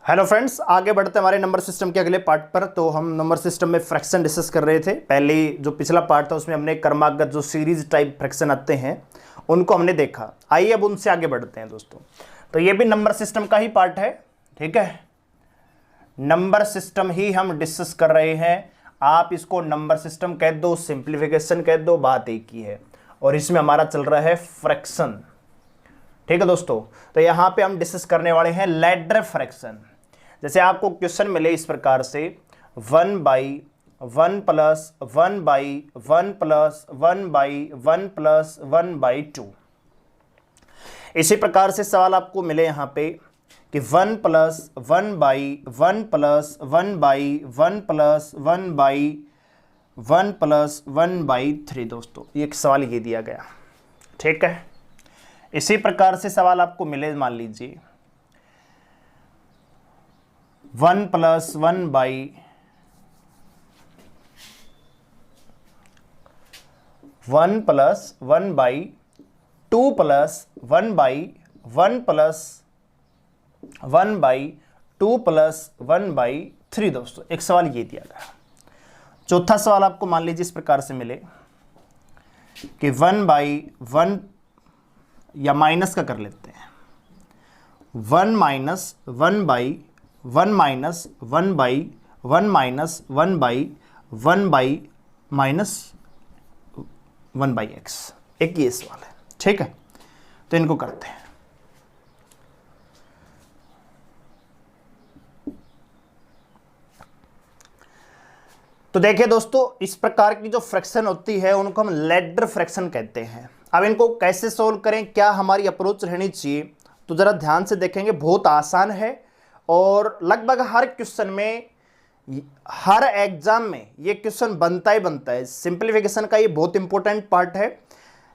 Hello friends, आगे बढ़ते हैं हमारे नंबर सिस्टम के अगले पार्ट पर। तो हम नंबर सिस्टम में फ्रैक्शन डिस्कस कर रहे थे। पहले जो पिछला पार्ट था उसमें हमने क्रमागत जो सीरीज टाइप फ्रैक्शन आते हैं उनको हमने देखा। आइए अब उनसे आगे बढ़ते हैं दोस्तों। तो ये भी नंबर सिस्टम का ही पार्ट है, ठीक है। नंबर सिस्टम ही हम डिस्कस कर रहे हैं। आप इसको नंबर सिस्टम कह दो, सिंप्लीफिकेशन कह दो, बात एक ही है। और इसमें हमारा चल रहा है फ्रैक्शन, ठीक है दोस्तों। तो यहां पे हम डिस्कस करने वाले हैं लैडर फ्रैक्शन। जैसे आपको क्वेश्चन मिले इस प्रकार से 1/1 प्लस 1/1 प्लस 1/1 प्लस 1/2। इसी प्रकार से सवाल आपको मिले यहां पे कि 1 प्लस 1/1 प्लस 1/1 प्लस 1/1 प्लस 1/3। दोस्तों ये एक सवाल ये दिया गया, ठीक है। इसी प्रकार से सवाल आपको मिले, मान लीजिए 1 plus 1/1 plus 1/2 plus 1/1 plus 1/2 plus 1/3। दोस्तों एक सवाल ये दिया गया। चौथा सवाल आपको मान लीजिए इस प्रकार से मिले कि 1/1 या माइनस का कर लेते हैं 1 minus 1/1 minus 1/1 minus 1/1 minus 1/x। एक ये सवाल है, ठीक है। तो इनको करते हैं। तो देखिए दोस्तों, इस प्रकार की जो फ्रैक्शन होती है उनको हम लैडर फ्रैक्शन कहते हैं। अब इनको कैसे सोल्व करें, क्या हमारी अप्रोच रहनी चाहिए, तो जरा ध्यान से देखेंगे। बहुत आसान है और लगभग हर क्वेश्चन में, हर एग्जाम में ये क्वेश्चन बनता ही बनता है। सिंप्लीफिकेशन का ये बहुत इंपॉर्टेंट पार्ट है।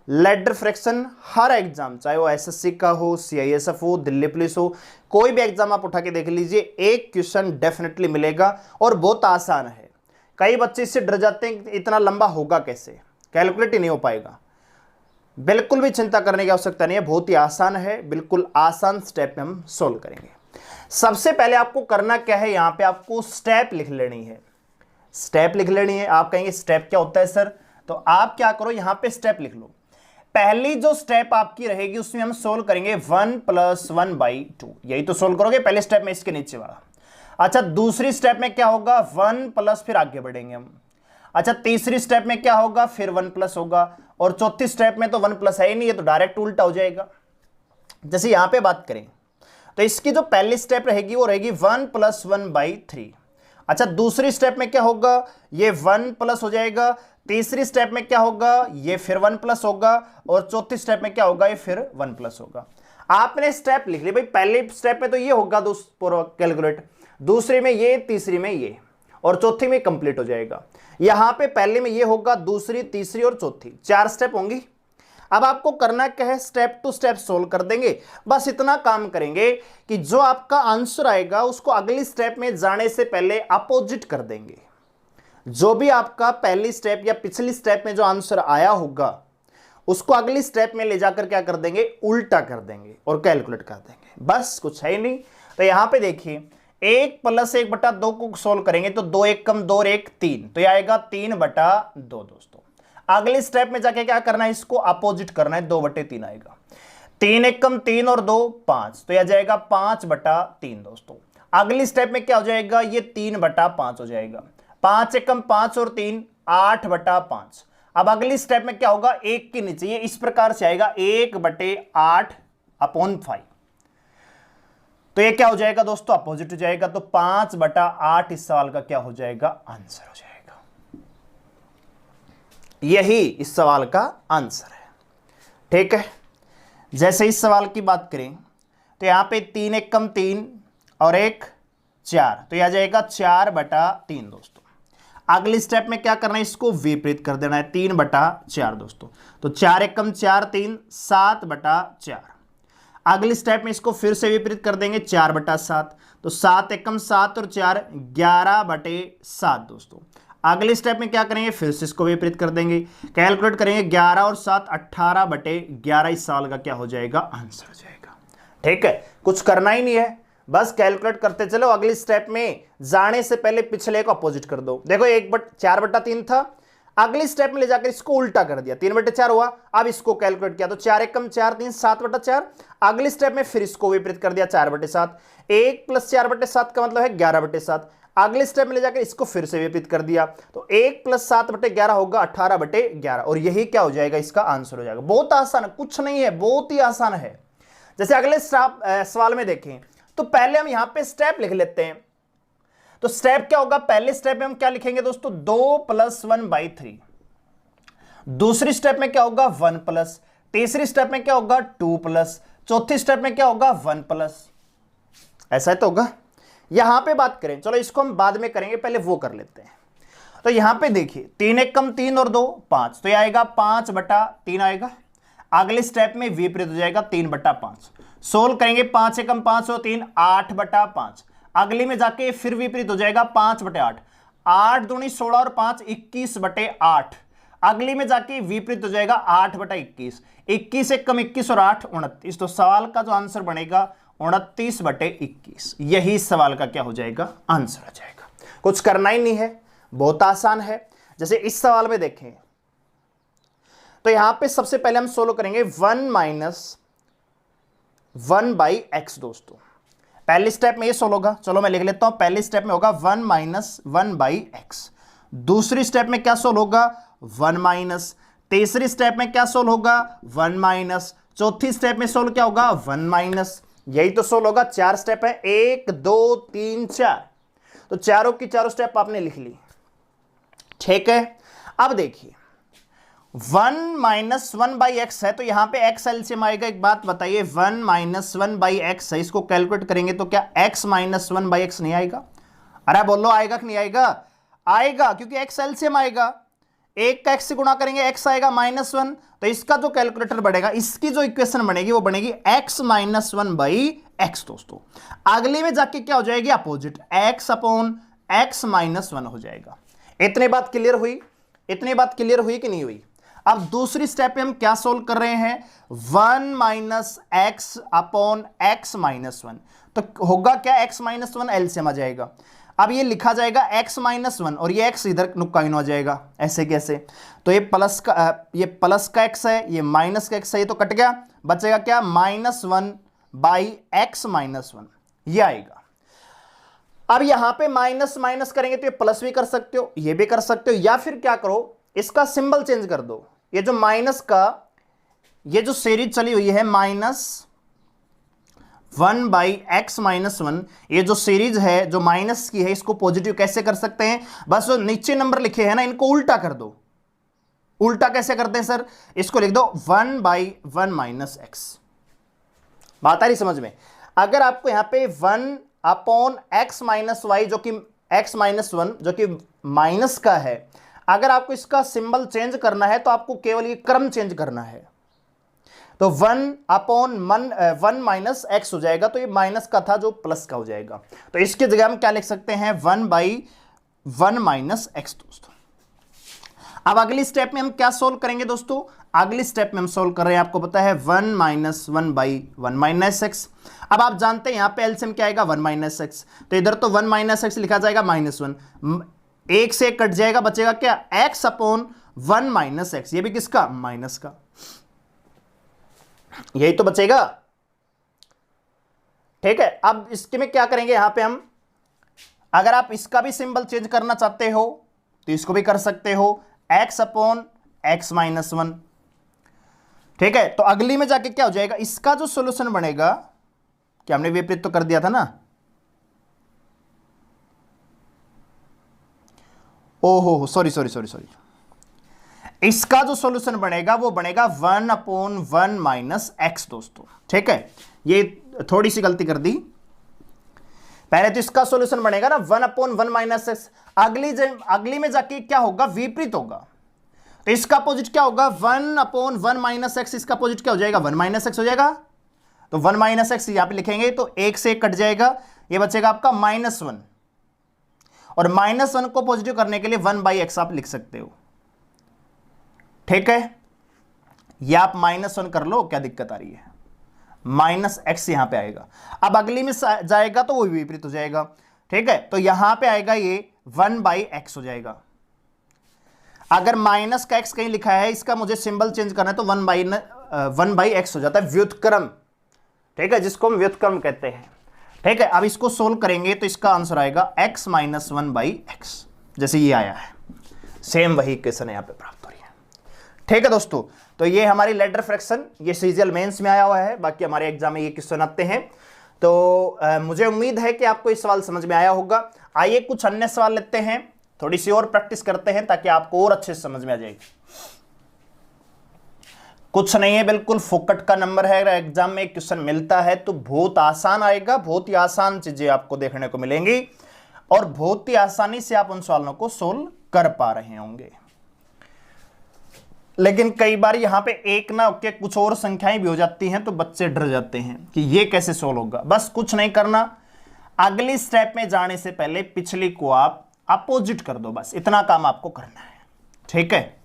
लैडर फ्रैक्शन हर एग्जाम, चाहे वो एसएससी का हो, सीआईएसएफ हो, दिल्ली पुलिस हो, कोई भी एग्जाम आप उठा के देख लीजिए, एक क्वेश्चन डेफिनेटली मिलेगा और बहुत आसान है। कई बच्चे इससे डर जाते हैं कि इतना लंबा होगा कैसे, कैलकुलेट ही नहीं हो पाएगा। बिल्कुल भी चिंता करने की आवश्यकता नहीं है, बहुत ही आसान है। बिल्कुल आसान स्टेप में हम सोल्व करेंगे। सबसे पहले आपको करना क्या है, यहां पे आपको स्टेप लिख लेनी है। स्टेप लिख लेनी है। आप कहेंगे स्टेप क्या होता है सर, तो आप क्या करो, यहां पे स्टेप लिख लो। पहली जो स्टेप आपकी रहेगी उसमें हम सोल्व करेंगे 1 प्लस 1/2। यही तो सोल्व करोगे पहले स्टेप में, इसके नीचे वाला। अच्छा, दूसरी स्टेप में क्या होगा, 1 प्लस, फिर आगे बढ़ेंगे हम। अच्छा, तीसरी स्टेप में क्या होगा, फिर 1 प्लस होगा। और चौथी स्टेप में तो 1 प्लस है ही नहीं, है तो डायरेक्ट उल्टा हो जाएगा। जैसे यहां पे बात करें तो इसकी जो पहली स्टेप रहेगी वो रहेगी 1 प्लस 1/3। अच्छा, दूसरी स्टेप में क्या होगा, ये 1 प्लस हो जाएगा। तीसरी स्टेप में क्या होगा, ये फिर 1 प्लस होगा। और चौथी स्टेप में क्या होगा, ये फिर 1 प्लस होगा। आपने स्टेप लिख ली भाई। पहले स्टेप में तो ये होगा दोस्तों कैलकुलेट, दूसरी में ये, तीसरी में ये, और चौथी में कंप्लीट हो जाएगा। यहां पे पहले में ये होगा, दूसरी, तीसरी और चौथी, 4 स्टेप होंगी। अब आपको करना क्या है, स्टेप टू स्टेप सोल्व कर देंगे। बस इतना काम करेंगे कि जो आपका आंसर आएगा उसको अगली स्टेप में जाने से पहले अपोजिट कर देंगे। जो भी आपका पहली स्टेप या पिछली स्टेप में जो आंसर आया होगा उसको अगली स्टेप में ले जाकर क्या कर देंगे, उल्टा कर देंगे और कैलकुलेट कर देंगे। बस कुछ है ही नहीं। तो यहां पे देखिए 1 प्लस 1/2 को सोल्व करेंगे तो 2 1 कम 2 और 1 3, तो यह आएगा 3/2। दोस्तों अगले स्टेप में जाके क्या करना है, इसको अपोजिट करना है, 2/3 आएगा। 3 1 कम 3 और 2 5, तो यह जाएगा 5/3। दोस्तों अगली स्टेप में क्या हो जाएगा, ये 3/5 हो जाएगा। 5 1 कम 5 और 3 8/5। अब अगली स्टेप में क्या होगा, 1 के नीचे ये इस प्रकार से आएगा 1/8/5। तो ये क्या हो जाएगा दोस्तों, अपोजिट हो जाएगा। तो 5/8 इस सवाल का क्या हो जाएगा, आंसर हो जाएगा। यही इस सवाल का आंसर है, ठीक है। जैसे इस सवाल की बात करें तो यहां पे 3 1 कम 3 और 1 4, तो यह आ जाएगा 4/3। दोस्तों अगली स्टेप में क्या करना है, इसको विपरीत कर देना है, 3/4। दोस्तों तो 4 1 कम 4 3 7/4। अगली स्टेप में इसको फिर से विपरीत कर देंगे, 4/7। तो 7 1 कम 7 और 4 11/7। दोस्तों अगली स्टेप में क्या करेंगे, फिर से इसको विपरीत कर देंगे, कैलकुलेट करेंगे 11 और 7 18/11। इस साल का क्या हो जाएगा, आंसर हो जाएगा। ठीक है, कुछ करना ही नहीं है, बस कैलकुलेट करते चलो, अगली स्टेप में जाने से पहले पिछले को अपोजिट कर दो। देखो 4/3 था, अगली स्टेप में ले जाकर इसको उल्टा कर दिया, 3/4 हुआ। अब इसको कैलकुलेट किया तो 4 एकम 4 3 7/4। अगली स्टेप में फिर इसको विपरीत कर दिया 4/7। 1 + 4/7 का मतलब है 11/7। अगले स्टेप में ले जाकर इसको फिर से विपरीत कर दिया तो 1 + 7/11 होगा 18/11, और यही क्या हो जाएगा, इसका आंसर हो जाएगा। बहुत आसान है, कुछ नहीं है, बहुत ही आसान है। जैसे अगले सवाल में देखें तो पहले हम यहां पे स्टेप लिख लेते हैं। तो स्टेप क्या होगा, पहले स्टेप में हम क्या लिखेंगे दोस्तों, 2 + 1/3। दूसरी स्टेप में क्या होगा 1+, तीसरी स्टेप में क्या होगा 2+, चौथी स्टेप में क्या होगा 1+। ऐसा है तो होगा। यहां पे बात करें, चलो इसको हम बाद में करेंगे, पहले वो कर लेते हैं। तो यहां पे देखिए 3 एकम 3 और 2 5, तो ये आएगा 5/3 आएगा। अगले स्टेप में विपरीत हो जाएगा 3/5। सोल्व करेंगे 5 एकम 5 और 3 8/5। अगली में जाके फिर विपरीत हो जाएगा 5/8। 8 दूनी 16 और 5 21/8। अगली में जाके विपरीत हो जाएगा 8/21। 21 एकम 21 और 8 29। तो सवाल का जो आंसर बनेगा 29/21। यही सवाल का क्या हो जाएगा, आंसर आ जाएगा। कुछ करना ही नहीं है, बहुत आसान है। जैसे इस सवाल में देखें तो यहां पे सबसे पहले हम सोल्व करेंगे 1 - 1/x दोस्तों। पहली स्टेप में ये सोल्व होगा, चलो मैं लिख लेता हूं। पहली स्टेप में होगा 1 - 1/x। दूसरी स्टेप में क्या सोल्व होगा 1-। तीसरी स्टेप में क्या सोल्व होगा 1-। चौथी स्टेप में सोल्व क्या होगा 1-। यही तो सोल्व होगा। 4 स्टेप है, 1 2 3 4। तो चारों की चारों स्टेप आपने लिख ली, ठीक है। अब देखिए 1 - 1/x है, तो यहां पे x एलसीएम आएगा। एक बात बताइए, 1 - 1/x है, इसको कैलकुलेट करेंगे तो क्या x - 1/x नहीं आएगा? अरे बोलो आएगा कि नहीं आएगा? आएगा, क्योंकि x एलसीएम आएगा। 1 का x से गुणा करेंगे x आएगा -1। तो इसका जो कैलकुलेटर बढ़ेगा, इसकी जो इक्वेशन बनेगी वो बनेगी x - 1/x दोस्तों। अगली में जाके क्या हो जाएगी, अपोजिट, x/x - 1 हो जाएगा। इतनी बात क्लियर हुई? इतनी बात क्लियर हुई कि नहीं हुई? अब दूसरी स्टेप पे हम क्या सोल्व कर रहे हैं, 1 - x/x - 1। तो होगा क्या, x - 1 एलसीएम आ जाएगा। अब ये लिखा जाएगा x - 1 और ये x इधर नुक्काइन हो जाएगा। ऐसे कैसे? तो ये प्लस का x है, ये माइनस का x है, ये तो कट गया, बचेगा क्या -1/x - 1, ये आएगा। अब यहां पे माइनस माइनस करेंगे तो ये प्लस भी कर सकते हो, ये भी कर सकते हो, या फिर क्या करो, इसका सिंबल चेंज कर दो। ये जो माइनस का, ये जो सीरीज चली हुई है -1/x - 1, ये जो सीरीज है जो माइनस की है, इसको पॉजिटिव कैसे कर सकते हैं, बस जो नीचे नंबर लिखे हैं ना, इनको उल्टा कर दो। उल्टा कैसे करते हैं सर, इसको लिख दो 1/1 - x। बात आ रही समझ में? अगर आपको यहां पे 1/x - y जो कि x - 1 जो कि माइनस का है, अगर आपको इसका सिंबल चेंज करना है तो आपको केवल ये क्रम चेंज करना है। तो 1/1 - x हो जाएगा, तो ये माइनस का था जो प्लस का हो जाएगा। तो इसकी जगह हम क्या लिख सकते हैं 1/1 - x दोस्तों। अब अगली स्टेप में हम क्या सोल्व करेंगे दोस्तों, अगली स्टेप में हम सोल्व कर रहे हैं, आपको पता है 1 - 1/1 - x। अब आप जानते हैं यहां पे एलसीएम क्या आएगा 1 - x, तो इधर तो 1 - x लिखा जाएगा -1, 1 से 1 कट जाएगा, बचेगा क्या x/1 - x। ये भी किसका, माइनस का, यही तो बचेगा, ठीक है। अब इसके में क्या करेंगे, यहां पे हम, अगर आप इसका भी सिंबल चेंज करना चाहते हो तो इसको भी कर सकते हो, x/x - 1, ठीक है। तो अगली में जाके क्या हो जाएगा, इसका जो सॉल्यूशन बनेगा, क्या हमने विपरीत तो कर दिया था ना, ओहो सॉरी, इसका जो सॉल्यूशन बनेगा वो बनेगा 1/1 - x दोस्तों, ठीक है। ये थोड़ी सी गलती कर दी, पहले तो इसका सॉल्यूशन बनेगा ना 1/1 - x। अगली में जाके क्या होगा, विपरीत होगा। तो इसका अपोजिट क्या होगा 1/1 - x, इसका अपोजिट क्या हो जाएगा 1 - x हो जाएगा। तो 1 - x यहां पे लिखेंगे तो 1 से 1 कट जाएगा, ये बचेगा आपका -1, और -1 को पॉजिटिव करने के लिए 1/x आप लिख सकते हो, ठीक है। या आप -1 कर लो, क्या दिक्कत आ रही है। माइनस एक्स यहां पे आएगा। अब अगली में जाएगा तो वो विपरीत हो जाएगा, ठीक है। तो यहां पे आएगा ये 1/x हो जाएगा। अगर माइनस का एक्स कहीं लिखा है, इसका मुझे सिंबल चेंज करना है तो 1/x हो जाता है, व्युत्क्रम, ठीक है, जिसको हम व्युत्क्रम कहते हैं, ठीक है। अब इसको सोल्व करेंगे तो इसका आंसर आएगा x - 1/x, जैसे ये आया है, सेम वही इक्वेशन यहां पे प्राप्त हो रही है, ठीक है दोस्तों। तो ये हमारी लेडर फ्रैक्शन, ये सीजीएल मेंस में आया हुआ है, बाकी हमारे एग्जाम में ये क्वेश्चन आते हैं। तो मुझे उम्मीद है कि आपको ये सवाल समझ में आया होगा। आइए कुछ अन्य सवाल लेते हैं, थोड़ी सी और प्रैक्टिस करते हैं ताकि आपको और अच्छे से समझ में आ जाएगी। कुछ नहीं है, बिल्कुल फोकट का नंबर है। एग्जाम में क्वेश्चन मिलता है तो बहुत आसान आएगा, बहुत ही आसान चीजें आपको देखने को मिलेंगी और बहुत ही आसानी से आप उन सवालों को सोल्व कर पा रहे होंगे। लेकिन कई बार यहां पे एक ना के कुछ और संख्याएं भी हो जाती हैं तो बच्चे डर जाते हैं कि ये कैसे सोल्व होगा। बस कुछ नहीं करना, अगली स्टेप में जाने से पहले पिछली को आप अपोजिट कर दो, बस इतना काम आपको करना है, ठीक है।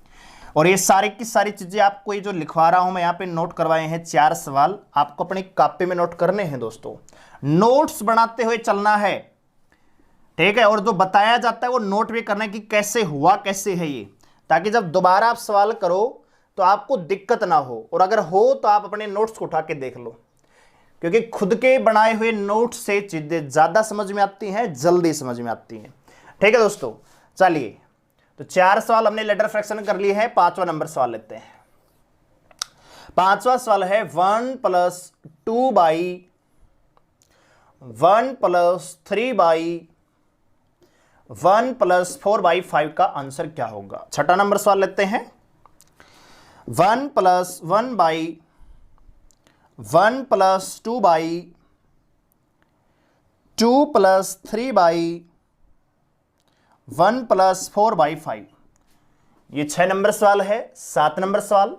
और ये सारी की सारी चीजें आपको ये जो लिखवा रहा हूं मैं, यहां पे नोट करवाए हैं 4 सवाल, आपको अपनी कॉपी में नोट करने हैं दोस्तों, नोट्स बनाते हुए चलना है, ठीक है। और जो बताया जाता है वो नोट भी करना है कि कैसे हुआ, कैसे है ये, ताकि जब दोबारा आप सवाल करो तो आपको दिक्कत ना हो, और अगर हो तो आप अपने नोट्स को उठा के देख लो, क्योंकि खुद के बनाए हुए नोट्स से चीजें ज्यादा समझ में आती हैं, जल्दी समझ में आती हैं, ठीक है दोस्तों। चलिए, तो 4 सवाल हमने लेडर फ्रैक्शन कर लिए हैं, 5वां नंबर सवाल लेते हैं। 5वां सवाल है 1 + 2/1 + 3/1 + 4/5 का आंसर क्या होगा। 6वां नंबर सवाल लेते हैं। 1 + 1/1 + 2/2 + 3/1 + 4/5, ये 6 नंबर सवाल है। 7 नंबर सवाल,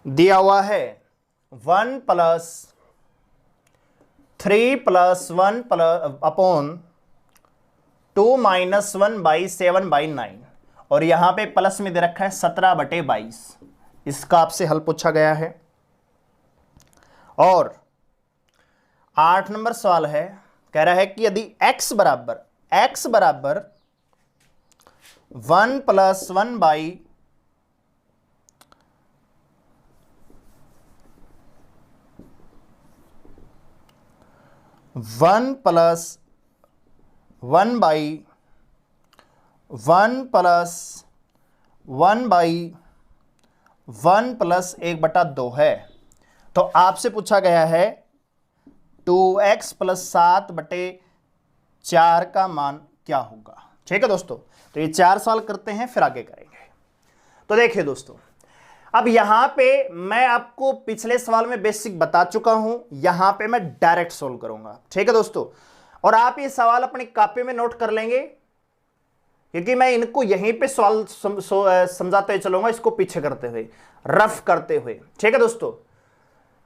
दिया हुआ है 1 + 3 + 1 अपॉन 2 - 1/7/9, और यहां पे प्लस में दे रखा है 17/22, इसका आपसे हल पूछा गया है। और 8 नंबर सवाल है, कह रहा है कि यदि x बराबर 1 + 1/1 + 1/1 + 1/1 + 1/2 है, तो आपसे पूछा गया है 2x + 7/4 का मान क्या होगा, ठीक है दोस्तों। तो ये 4 सवाल करते हैं, फिर आगे करेंगे। तो देखिए दोस्तों, अब यहां पे मैं आपको पिछले सवाल में बेसिक बता चुका हूं, यहां पे मैं डायरेक्ट सोल्व करूंगा, ठीक है दोस्तों। और आप ये सवाल अपनी कॉपी में नोट कर लेंगे, क्योंकि मैं इनको यहीं पे सवाल समझाते चलूंगा, इसको पीछे करते हुए, रफ करते हुए, ठीक है दोस्तों,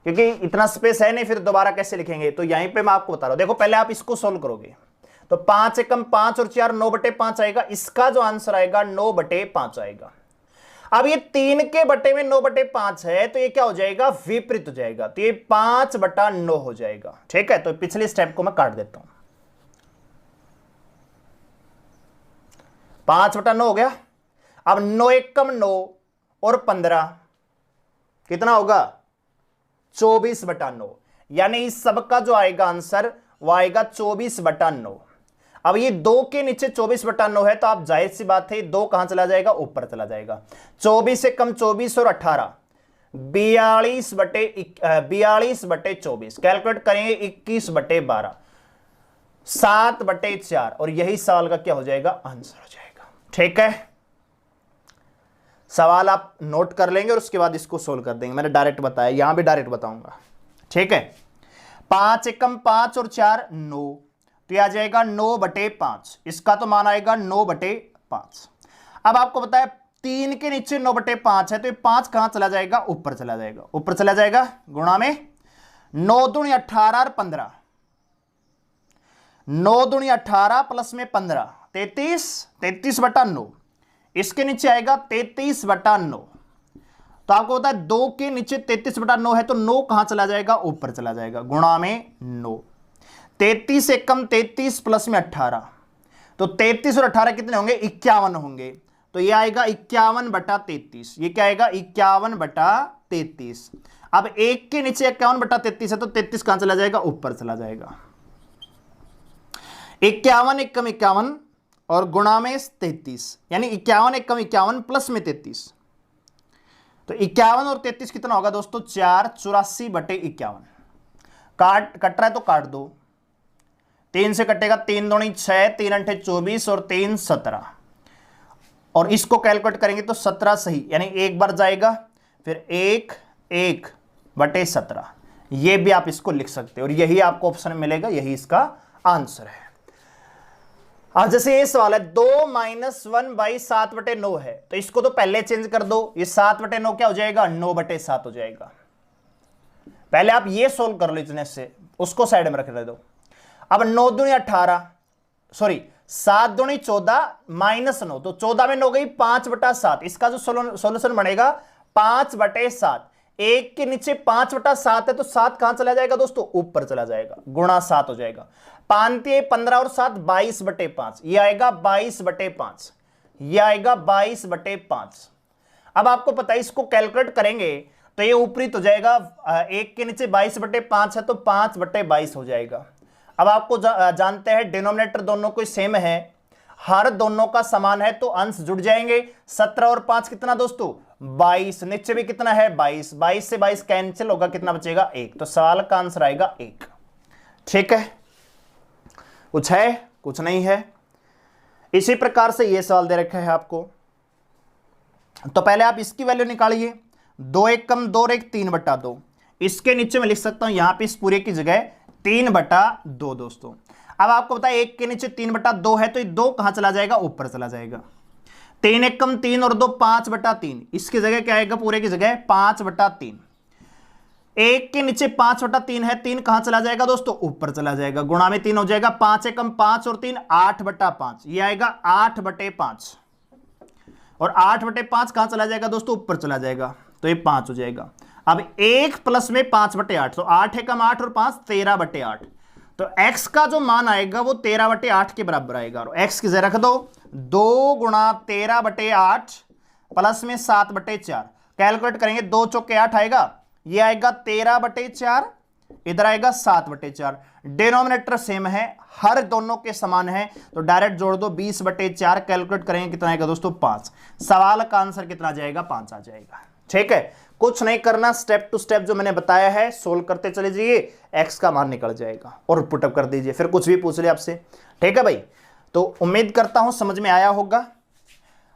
क्योंकि इतना स्पेस है नहीं, फिर दोबारा कैसे लिखेंगे। तो यहीं पे मैं आपको बता रहा हूं, देखो पहले आप इसको सोल्व करोगे तो 5 एकम 5 और 4 9/5 आएगा, इसका जो आंसर आएगा 9/5 आएगा। अब ये 3 के बटे में 9/5 है, तो ये क्या हो जाएगा, विपरीत हो जाएगा, तो ये 5/9 हो जाएगा, ठीक है। तो पिछले स्टेप को मैं काट देता हूं, 5/9 हो गया। अब 9 एकम 9 और 15 कितना होगा, 24/9, यानी इस सब का जो आएगा आंसर वो आएगा 24/9। अब ये 2 के नीचे 24/9 है, तो आप जाहिर सी बात है 2 कहां चला जाएगा, ऊपर चला जाएगा। 24 से कम 24 और 18 42/24, कैलकुलेट करेंगे 21/12, 7/4, और यही सवाल का क्या हो जाएगा, आंसर हो जाएगा, ठीक है। सवाल आप नोट कर लेंगे और उसके बाद इसको सोल्व कर देंगे, मैंने डायरेक्ट बताया, यहां भी डायरेक्ट बताऊंगा, ठीक है। 5 एकम 5 और 4 9, तो यह आ जाएगा 9/5, इसका तो मान आएगा 9/5। अब आपको बताया 3 के नीचे 9/5 है, तो ये 5 कहां चला जाएगा, ऊपर चला जाएगा, ऊपर चला जाएगा, गुणा में 9 दूनी 18 और 15, 9 दूनी 18 प्लस में 15 33, 33/9, इसके नीचे आएगा 33/9, तो आपको पता है 2 के नीचे 33/9 है, तो 9 कहां चला जाएगा, ऊपर चला जाएगा, गुणा में 9। 33 एकम 33 प्लस में 18, तो 33 और 18 कितने होंगे, 51 होंगे। तो ये आएगा 51/33। ये क्या आएगा, 51/33। अब 1 के नीचे 51/33 है, तो 33 कहां चला जाएगा, ऊपर चला जाएगा। 51 एकम 51 और गुणा में 33, यानी 51 एकम 51 प्लस में 33। तो 51 और 33 कितना होगा दोस्तों, 4, 84/51। कट रहा है तो काट दो, 3 से कटेगा, 3 दूनी 6, 3 अंठे 24 और 3 17। और इसको कैलकुलेट करेंगे तो 17 सही, यानी एक बार जाएगा, फिर 1/17। ये भी आप इसको लिख सकते हो और यही आपको ऑप्शन में मिलेगा, यही इसका आंसर है। अब जैसे ये सवाल है 2 - 1/7/9 है, तो इसको तो पहले चेंज कर दो, ये 7/9 क्या हो जाएगा, 9/7 हो जाएगा। पहले आप ये सोल्व कर लो, इतने से उसको साइड में रख दो। अब 9 दूनी 18, सॉरी 7 दूनी 14 माइनस 9, तो 14 में 9 गई 5/7। इसका जो सोल्यूशन बनेगा 5/7। 1 के नीचे 5/7 है, तो 7 कहां चला जाएगा दोस्तों, ऊपर चला जाएगा, गुणा 7 हो जाएगा। 5 × 15 और 7 22/5, ये आएगा 22/5, ये आएगा 22/5। अब आपको पता है इसको कैलकुलेट करेंगे तो ये ऊपरी तो जाएगा, 1 के नीचे 22/5 है, तो 5/22 हो जाएगा। अब आपको जानते हैं डिनोमिनेटर दोनों को सेम है, हर दोनों का समान है, तो अंश जुड़ जाएंगे। 17 और 5 कितना दोस्तों, 22। नीचे भी कितना है, 22। 22 से 22 कैंसिल होगा, कितना बचेगा, 1। तो सवाल का आंसर आएगा 1। ठीक है, कुछ है, कुछ नहीं है। इसी प्रकार से ये सवाल दे रखा है आपको, तो पहले आप इसकी वैल्यू निकालिए। 2 एकम 2 और 1 3/2। इसके नीचे मैं लिख सकता हूं यहां पे इस पूरे की जगह 3/2 दोस्तों। अब आपको पता है 1 के नीचे 3/2 है, तो ये 2 कहां चला जाएगा, ऊपर चला जाएगा। 3 एकम 3 और 2 5/3। इसकी जगह क्या आएगा, पूरे की जगह 5/3। 1 के नीचे 5/3 है, 3 कहां चला जाएगा दोस्तों, ऊपर चला जाएगा, गुणा में 3 हो जाएगा। 5 एकम 5 और 3 8/5, ये आएगा 8/5। और 8/5 कहां चला जाएगा दोस्तों, ऊपर चला जाएगा, तो ये 5 हो जाएगा। अब 1 प्लस में 5/8, तो 8 एकम 8 और 5 13/8। तो x का जो मान आएगा वो 13/8 के बराबर आएगा, और x की जगह रख दो 2 × 13/8 प्लस में 7/4। कैलकुलेट करेंगे, 2 चौके 8 आएगा, ये आएगा 13/4, इधर आएगा 7/4। डिनोमिनेटर सेम है, हर दोनों के समान है, तो डायरेक्ट जोड़ दो 20/4। कैलकुलेट करेंगे कितना आएगा दोस्तों, 5। सवाल का आंसर कितना आ जाएगा, 5 आ जाएगा। ठीक है, कुछ नहीं करना, स्टेप टू स्टेप जो मैंने बताया है सोल्व करते चले जाइए, एक्स का मान निकल जाएगा और पुटअप कर दीजिए, फिर कुछ भी पूछ ले आपसे। ठीक है भाई, तो उम्मीद करता हूं समझ में आया होगा।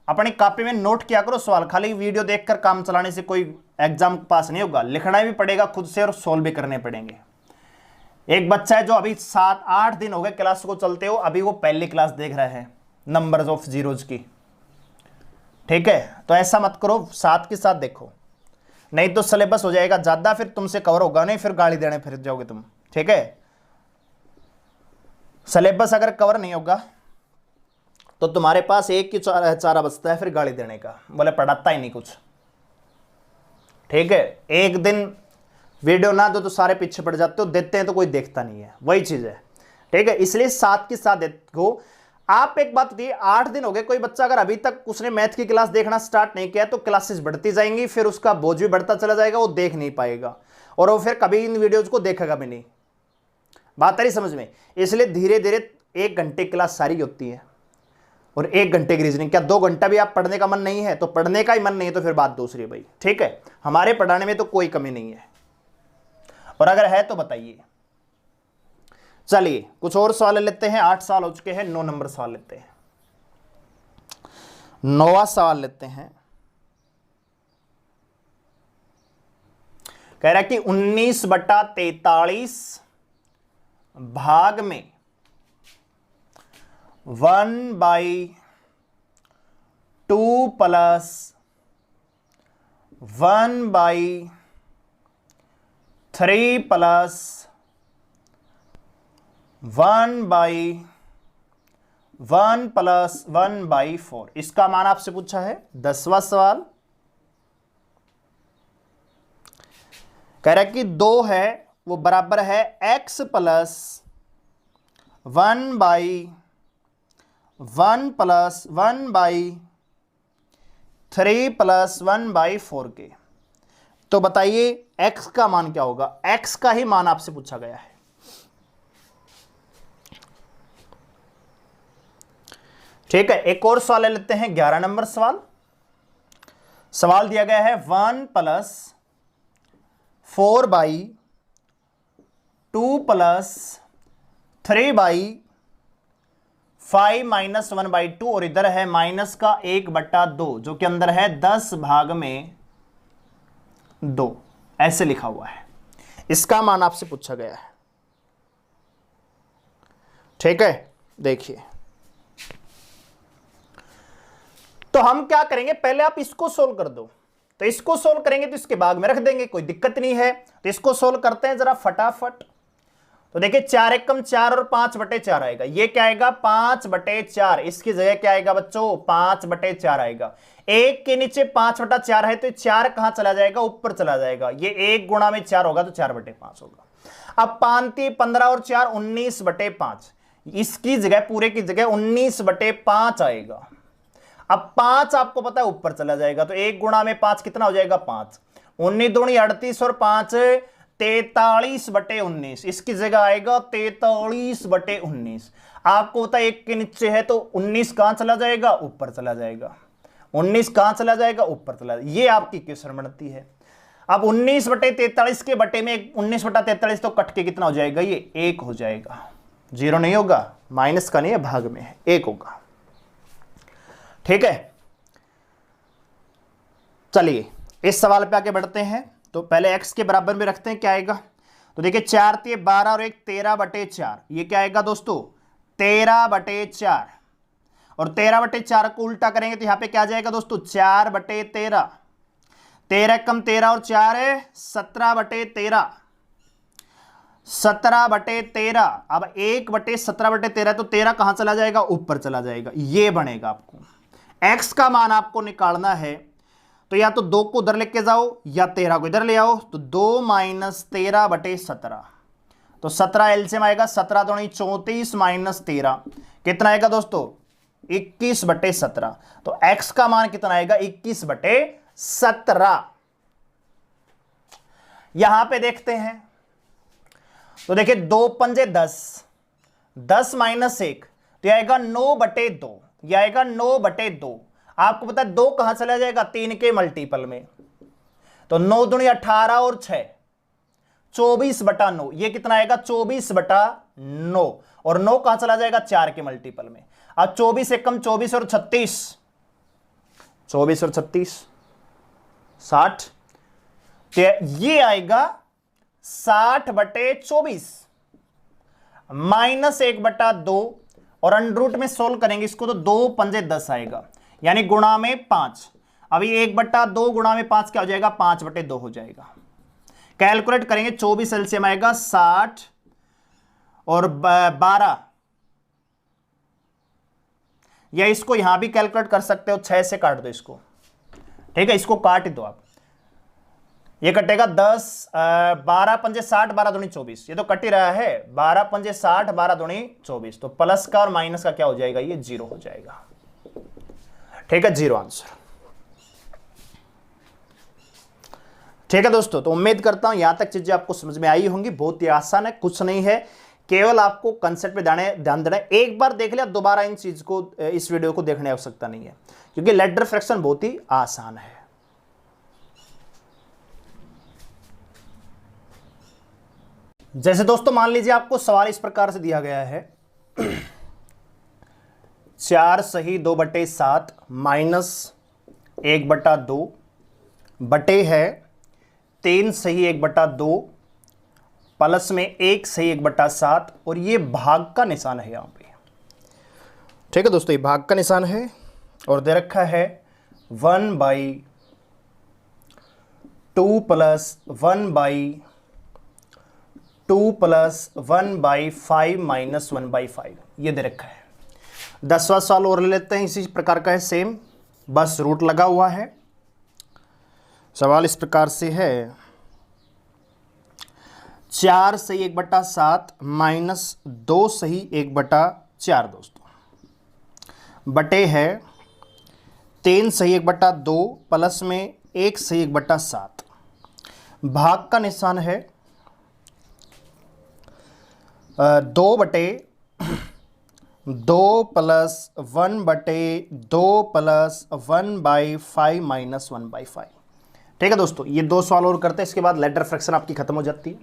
अपनी कॉपी में नोट किया करो सवाल, खाली वीडियो देखकर काम चलाने से कोई एग्जाम पास नहीं होगा, लिखना भी पड़ेगा खुद से और सोल्व भी करने पड़ेंगे। एक बच्चा है जो अभी 7-8 दिन हो गए क्लास को चलते हो, अभी वो पहली क्लास देख रहा है नंबर्स ऑफ जीरोज की। ठीक है, तो ऐसा मत करो, साथ के साथ देखो, नहीं तो सिलेबस हो जाएगा ज्यादा, फिर तुमसे कवर होगा नहीं, फिर गाली देने फिर जाओगे तुम। ठीक है, सिलेबस अगर कवर नहीं होगा तो तुम्हारे पास एक ही चारा बचता है फिर गाली देने का, बोले पढ़ाता ही नहीं कुछ। ठीक है, एक दिन वीडियो ना दो तो सारे पीछे पड़ जाते हो, देते हैं तो कोई देखता नहीं है, वही चीज है। ठीक है, इसलिए साथ के साथ देखो। आप एक बात बताइए, 8 दिन हो गए, कोई बच्चा अगर अभी तक उसने मैथ की क्लास देखना स्टार्ट नहीं किया तो क्लासेस बढ़ती जाएंगी, फिर उसका बोझ भी बढ़ता चला जाएगा, वो देख नहीं पाएगा और वो फिर कभी इन वीडियोज को देखेगा भी नहीं। बात आ रही समझ में? इसलिए धीरे धीरे 1 घंटे क्लास सारी होती है और 1 घंटे की रीजनिंग। क्या 2 घंटा भी आप पढ़ने का मन नहीं है? तो पढ़ने का ही मन नहीं है तो फिर बात दूसरी है भाई। ठीक है, हमारे पढ़ाने में तो कोई कमी नहीं है, और अगर है तो बताइए। चलिए कुछ और सवाल लेते हैं, 8 सवाल हो चुके हैं, 9 नंबर सवाल लेते हैं। 9वां सवाल लेते हैं। कह रहा है कि 19/43 भाग में 1/2 प्लस 1/3 प्लस 1/1 प्लस 1/4, इसका मान आपसे पूछा है। 10वां सवाल, कह रहा है कि 2 है वो बराबर है x प्लस 1/3 प्लस 1/4 के। तो बताइए x का मान क्या होगा? x का ही मान आपसे पूछा गया है। ठीक है, एक और सवाल ले लेते हैं, 11 नंबर सवाल। सवाल दिया गया है 1 प्लस 4/2 प्लस 3/5 माइनस 1/2 और इधर है माइनस का 1/2 जो कि अंदर है 10 भाग में 2, ऐसे लिखा हुआ है। इसका मान आपसे पूछा गया है। ठीक है, देखिए तो हम क्या करेंगे, पहले आप इसको सोल्व कर दो। तो इसको सोल्व करेंगे तो इसके भाग में रख देंगे, कोई दिक्कत नहीं है। तो इसको सोल्व करते हैं जरा फटाफट। तो देखिए 4 एकम 4 और 5/4 आएगा। ये क्या आएगा? 5/4। इसकी जगह क्या आएगा बच्चों? 5/4 आएगा। 1 के नीचे 5/4 है तो 4 कहां चला जाएगा? ऊपर चला जाएगा। ये 1 गुणा में 4 होगा तो 4/5 होगा। अब 5 15 और 4 19/5। इसकी जगह पूरे की जगह 19/5 आएगा। अब 5 आपको पता है ऊपर चला जाएगा तो 1 गुणा में 5 कितना हो जाएगा? 5। 19 दूनी 38 और 5 43/19। इसकी जगह आएगा 43/19। आपको पता है 1 के नीचे है तो 19 कहां चला जाएगा? ऊपर चला जाएगा। 19 कहां चला जाएगा? ऊपर चला जाएगा। ये आपकी इक्वेशन बनती है। अब 19/43 के बटे में 19/43 तो कट के कितना हो जाएगा? ये 1 हो जाएगा। 0 नहीं होगा, माइनस का नहीं है, भाग में है, 1 होगा। ठीक है, चलिए इस सवाल पे आगे बढ़ते हैं। तो पहले x के बराबर में रखते हैं, क्या आएगा? तो देखिए 4 × 12 और 1 13/4। ये क्या आएगा दोस्तों? 13/4। और 13/4 को उल्टा करेंगे तो यहां पे क्या जाएगा दोस्तों? 4/13। 13 कम 13 और 4 है 17/13। 17/13। अब 1/17/13 तो 13 कहां चला जाएगा? ऊपर चला जाएगा। ये बनेगा। आपको x का मान आपको निकालना है तो या तो 2 को उधर लेके जाओ या 13 को इधर ले आओ। तो 2 - 13/17 तो 17 एलसीएम आएगा। 17 दूनी 34 - 13 कितना आएगा दोस्तों? 21/17। तो x का मान कितना आएगा? 21/17। यहां पे देखते हैं तो देखिए 2 पंजे 10, 10 - 1 तो यह आएगा 9/2। यह आएगा 9/2। आपको पता है 2 कहां चला जाएगा? 3 के मल्टीपल में। तो 9 दूनी 18 और 6 24/9। ये कितना आएगा? 24/9। और 9 कहां चला जाएगा? 4 के मल्टीपल में। अब 24 एकम 24 और 36, 24 और 36 60। तो ये आएगा 60/24 माइनस 1/2 और अंडर में सोल्व करेंगे इसको तो 2 पंजे 10 आएगा, यानी गुणा में 5। अभी 1/2 गुणा में 5 क्या हो जाएगा? 5/2 हो जाएगा। कैलकुलेट करेंगे 24 एलसीएम आएगा 60 और 12, या इसको यहां भी कैलकुलेट कर सकते हो, 6 से काट दो इसको। ठीक है, इसको काट दो आप। ये कटेगा 10 12 पंजे 60 12 दूनी 24। ये तो कट ही रहा है। 12 पंजे 60 12 दूनी 24। तो प्लस का और माइनस का क्या हो जाएगा? ये 0 हो जाएगा। ठीक है, 0 आंसर। ठीक है दोस्तों, तो उम्मीद करता हूं यहां तक चीजें आपको समझ में आई होंगी। बहुत ही आसान है, कुछ नहीं है, केवल आपको कंसेप्ट पे ध्यान देना है। एक बार देख लिया, दोबारा इन चीज को, इस वीडियो को देखने की आवश्यकता नहीं है, क्योंकि लेडर फ्रैक्शन बहुत ही आसान है। जैसे दोस्तों मान लीजिए आपको सवाल इस प्रकार से दिया गया है 4 सही 2/7 माइनस 1/2 बटे है 3 सही 1/2 प्लस में 1 सही 1/7 और ये भाग का निशान है यहां पे। ठीक है दोस्तों, ये भाग का निशान है और दे रखा है 1/2 प्लस 1/2 प्लस 1/5 माइनस 1/5 ये दे रखा है। 10वां सवाल और ले लेते हैं, इसी प्रकार का है, सेम, बस रूट लगा हुआ है। सवाल इस प्रकार से है 4 सही 1/7 माइनस 2 सही 1/4 दोस्तों, बटे है 3 सही 1/2 प्लस में 1 सही 1/7। भाग का निशान है 2/2 प्लस 1/2 प्लस 1/5 माइनस 1/5। ठीक है दोस्तों, ये 2 सवाल और करते हैं, इसके बाद लेडर फ्रैक्शन आपकी खत्म हो जाती है।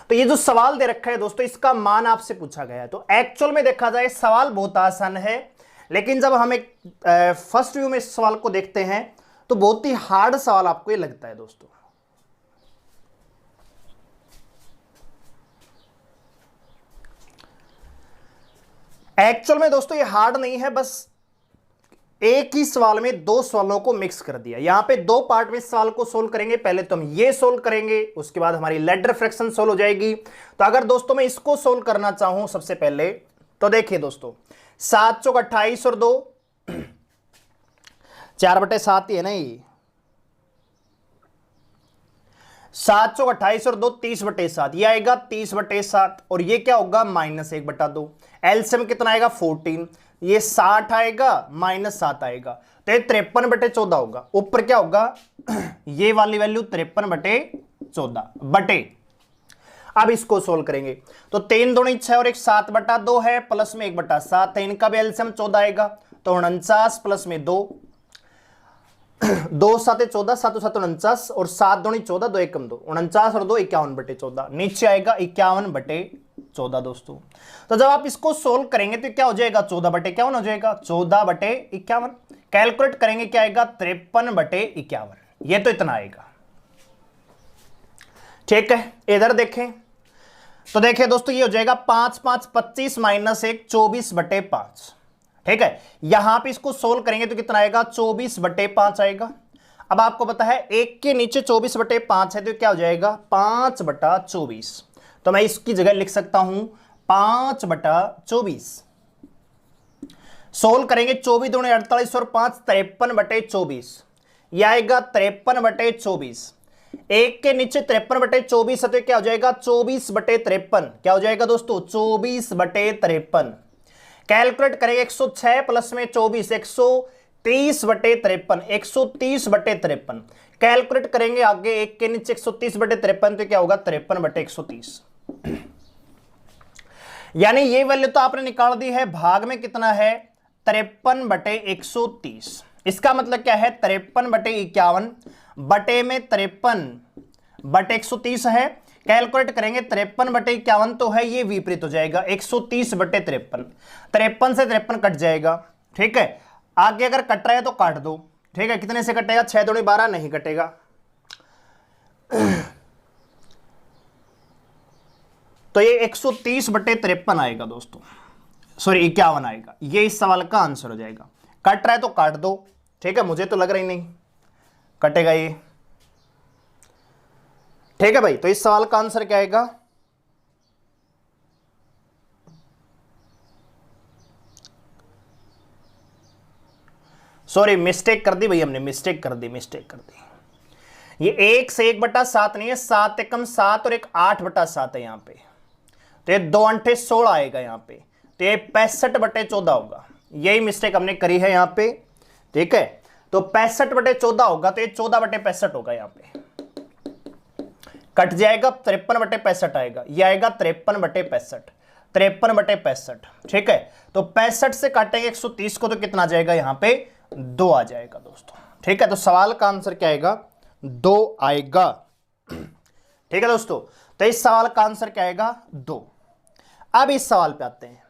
तो ये जो सवाल दे रखा है दोस्तों, इसका मान आपसे पूछा गया है। तो एक्चुअल में देखा जाए सवाल बहुत आसान है, लेकिन जब हम एक फर्स्ट व्यू में इस सवाल को देखते हैं तो बहुत ही हार्ड सवाल आपको ये लगता है दोस्तों। एक्चुअल में दोस्तों ये हार्ड नहीं है, बस एक ही सवाल में 2 सवालों को मिक्स कर दिया। यहां पे 2 पार्ट में इस सवाल को सोल्व करेंगे। पहले तो हम ये सोल्व करेंगे, उसके बाद हमारी लेडर फ्रैक्शन सोल्व हो जाएगी। तो अगर दोस्तों मैं इसको सोल्व करना चाहूं सबसे पहले, तो देखिए दोस्तों, 7 चौक 28 और 2 4/7 ही है ना, ये 7 चौक 28 और 2 30/7, ये आएगा 30/7 और ये क्या होगा -1/2। एलसीएम कितना आएगा 14, ये 60 आएगा -7 आएगा, तो ये 53/14 होगा। ऊपर क्या होगा ये वाली वैल्यू 53/14 बटे। अब इसको सोल्व करेंगे तो 3 दूनी 6 और एक 7/2 है, प्लस में 1/7 है, इनका भी एलसीएम 14 आएगा, तो 49 प्लस में 2 2 7 14 7 7 49 और 7 दूनी 14 2 1 2 49 और 2 51/14, नीचे आएगा 51/14 दोस्तों। तो जब आप इसको सोल्व करेंगे तो क्या हो जाएगा 14/51 हो जाएगा, 14/51। कैलकुलेट करेंगे क्या आएगा 53/51, ये तो इतना आएगा। ठीक है, इधर देखें तो देखिए दोस्तों ये हो जाएगा 5 5 25 माइनस 1 24/5। ठीक है, यहां पे इसको सोल्व करेंगे तो कितना आएगा 24/5 आएगा। अब आपको पता है 1 के नीचे 24/5 है, तो क्या हो जाएगा 5/24। तो मैं इसकी जगह लिख सकता हूं 5/24। सोल्व करेंगे 24 दूनी 48 और 5 53/24, यह आएगा 53/24। 1 के नीचे 53/24 है, तो क्या हो जाएगा 24/53। क्या हो जाएगा दोस्तों 24/53। कैलकुलेट करेंगे 106 प्लस में 24 130/53, 130/53। कैलकुलेट करेंगे आगे 1 के नीचे 130/53, तो क्या होगा 53/130। यानी ये वैल्यू तो आपने निकाल दी है, भाग में कितना है 53/130। इसका मतलब क्या है 53/51 बटे में 53/130 है। कैलकुलेट करेंगे 53/51 तो है, ये विपरीत हो जाएगा 130/53, 53 से 53 कट जाएगा। ठीक है, आगे अगर कट रहा है तो काट दो। ठीक है, कितने से कटेगा 6 दूनी 12 नहीं कटेगा। तो ये 130/53 आएगा दोस्तों, सॉरी 51 आएगा। ये इस सवाल का आंसर हो जाएगा। कट रहा है तो काट दो। ठीक है, मुझे तो लग रहा ही नहीं कटेगा ये। ठीक है भाई, तो इस सवाल का आंसर क्या आएगा सॉरी मिस्टेक कर दी भाई हमने, मिस्टेक कर दी। ये 1 से 1/7 नहीं है, 7 एकम 7 और एक 8/7 है यहां पे, तो ये 2 अंठे 16 आएगा यहां पे, तो ये 65/14 होगा। यही मिस्टेक हमने करी है यहां पे। ठीक है, तो 65/14 होगा, तो ये 14/65 होगा यहां पे, कट जाएगा 53/65 आएगा, ये आएगा 53/65, 53/65। ठीक है, तो 65 से काटेंगे 130 को, तो कितना आ जाएगा यहां पे 2 आ जाएगा दोस्तों। ठीक है, तो सवाल का आंसर क्या आएगा 2 आएगा। ठीक है दोस्तों, तो इस सवाल का आंसर क्या आएगा 2। अब इस सवाल पे आते हैं,